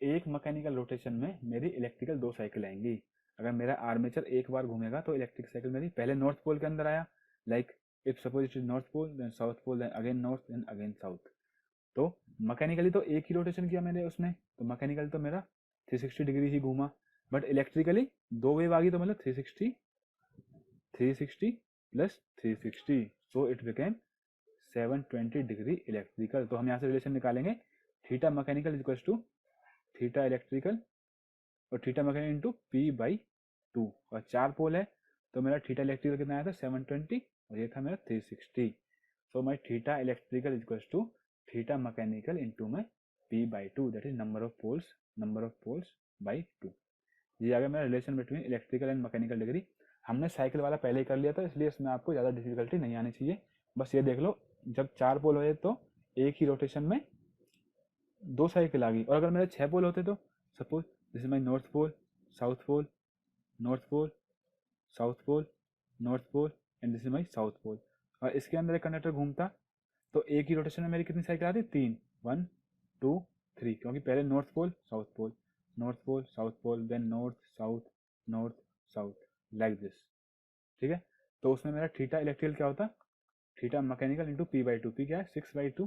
एक मैकेनिकल रोटेशन में मेरी इलेक्ट्रिकल 2 साइकिल आएंगी। अगर मेरा आर्मेचर एक बार घूमेगा तो इलेक्ट्रिक साइकिल मेरी पहले नॉर्थ पोल के अंदर आया, like if suppose it is north pole, then south pole, then again north, then again south. तो मैकेनिकली तो एक ही रोटेशन किया मैंने उसने, तो मैकेनिकल तो मेरा 360 डिग्री ही घूमा। बट इलेक्ट्रिकली 2 वेव आ गई, तो मतलब 360, 360 plus 360, so it became 720 degree electrical. तो हम यहाँ से रिलेशन निकालेंगे, theta mechanical is equals to theta electrical और theta mechanical into P by 2। और 4 पोल है तो मेरा थीटा इलेक्ट्रिकल कितना आया था? 720, और ये था मेरा 360। So my theta electrical is equals to theta mechanical into में P by 2, that is number of poles by 2। ये आ गया मेरा relation between electrical and mechanical degree. हमने साइकिल वाला पहले ही कर लिया था, इसलिए इसमें आपको ज़्यादा डिफिकल्टी नहीं आनी चाहिए। बस ये देख लो, जब 4 पोल हो तो एक ही रोटेशन में 2 साइकिल आ गई। और अगर मेरे 6 पोल होते तो suppose this is my north pole, south pole, north pole, south pole, north pole and this is my south pole. और इसके अंदर एक कंडक्टर घूमता तो एक ही रोटेशन में मेरी कितनी साइकिल आती? 3, 1, 2, 3, क्योंकि पहले north pole, south pole, north pole, south pole, then north south, like this. ठीक है, तो उसमें मेरा थीटा इलेक्ट्रिकल क्या होता? Theta mechanical into P by 2। P क्या है? 6/2,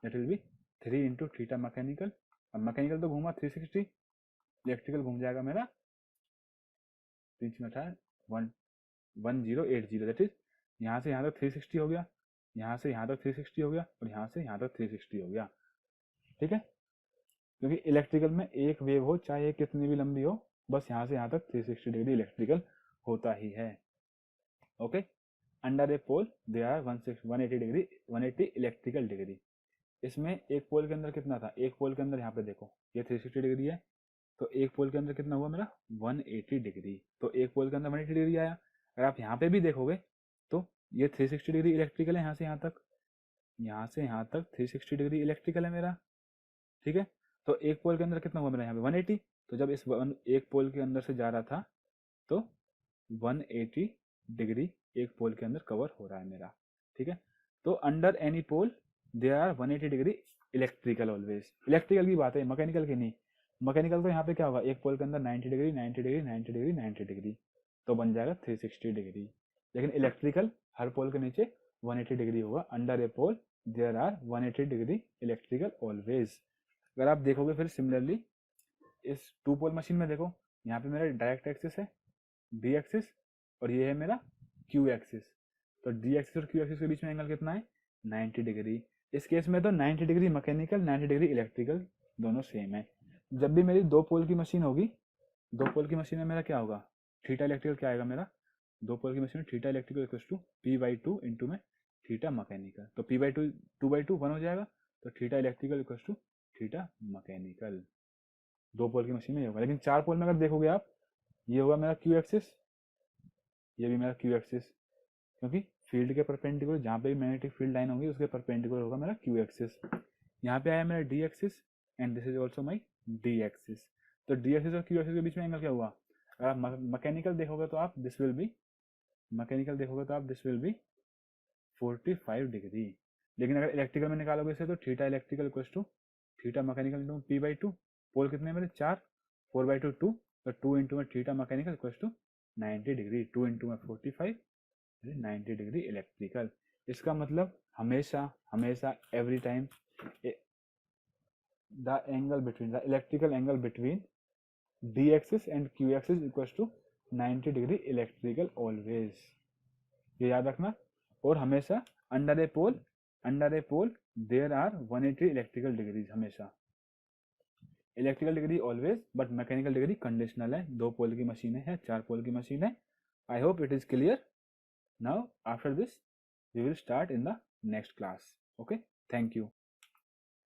that will be 3 into theta mechanical. अब मैकेनिकल तो घूमा 360, इलेक्ट्रिकल घूम जाएगा मेरा 3 में था 1080, दैट इज यहाँ से यहाँ तक 360 हो गया, यहाँ से यहाँ तक 360 हो गया, और यहाँ से यहाँ तक 360 हो गया। ठीक है, क्योंकि इलेक्ट्रिकल में एक वेव हो चाहे कितनी भी लंबी हो, बस यहाँ से यहाँ तक 360 डिग्री इलेक्ट्रिकल होता ही है। Okay, under a pole they are 180 degree, 180 electrical degree. इसमें एक पोल के अंदर कितना था? एक पोल के अंदर यहाँ पे देखो, ये 360 डिग्री है, तो एक पोल के अंदर कितना हुआ मेरा? 180 डिग्री। तो एक पोल के अंदर 180 डिग्री आया। अगर आप यहाँ पे भी देखोगे तो ये 360 डिग्री इलेक्ट्रिकल है, यहाँ से यहाँ तक, यहाँ से यहाँ तक 360 डिग्री इलेक्ट्रिकल है मेरा। ठीक है, तो एक पोल के अंदर कितना हुआ मेरा? यहाँ पे 180। तो जब इस एक पोल के अंदर से जा रहा था तो 180 डिग्री एक पोल के अंदर कवर हो रहा है मेरा। ठीक है, तो under any pole there are 180 degree electrical always. Electrical की बात है, मैकेनिकल की नहीं। मैकेनिकल तो यहाँ पे क्या होगा? एक पोल के अंदर 90 डिग्री, 90 डिग्री, 90 डिग्री, 90 डिग्री, तो बन जाएगा 360 डिग्री। लेकिन इलेक्ट्रिकल हर पोल के नीचे 180 डिग्री होगा। Under a pole there are 180 degree electrical always. अगर आप देखोगे फिर सिमिलरली इस 2 पोल मशीन में देखो, यहाँ पे मेरा डायरेक्ट एक्सिस है डी एक्सिस, और ये है मेरा क्यू एक्सिस। तो डी एक्सिस और क्यू एक्सिस के बीच में एंगल कितना है? 90 डिग्री। इस केस में तो 90 डिग्री मैकेनिकल, 90 डिग्री इलेक्ट्रिकल, दोनों सेम है। जब भी मेरी 2 पोल की मशीन होगी, 2 पोल की मशीन में मेरा क्या होगा? थीटा इलेक्ट्रिकल क्या आएगा मेरा? 2 पोल की मशीन में theta electrical equals to P by 2 into में थीटा मैकेनिकल। तो पी बाई 2, 2/2 1 हो जाएगा, तो theta electrical equals to theta mechanical. 2 pole की मशीन में ये होगा। लेकिन 4 पोल में अगर देखोगे आप, ये होगा मेरा क्यू एक्सिस, ये भी मेरा क्यू एक्सिस, क्योंकि फील्ड के परपेंडिकुलर जहाँ पे भी मैग्नेटिक फील्ड लाइन होगी उसके परपेंडिकुलर होगा मेरा क्यू एक्सिस। यहाँ पे आया मेरा D axis and this is also my D axis. तो डी एक्सिस और क्यू एक्सिस के बीच में एंगल क्या हुआ? अगर आप मैकेनिकल देखोगे तो आप दिस विल बी, मैकेनिकल देखोगे तो आप दिस विल बी 45 डिग्री। लेकिन अगर इलेक्ट्रिकल में निकालोगे इसे तो theta electrical equals to theta mechanical into P by 2। Pole कितने मेरे? 4, 4/2 2, तो 2 इंटू में theta mechanical equals to 90 degree, 2 into में 45, 90 डिग्री इलेक्ट्रिकल। इसका मतलब हमेशा every time the angle between the electrical angle between D axis and Q axis equals to 90 degree electrical always, ये याद रखना। और हमेशा under a pole there are 180 electrical degrees, हमेशा electrical degree always, but mechanical degree conditional है। 2 pole की machine है, 4 पोल की मशीन है। I hope it is clear. Now after this we will start in the next class. Okay, thank you.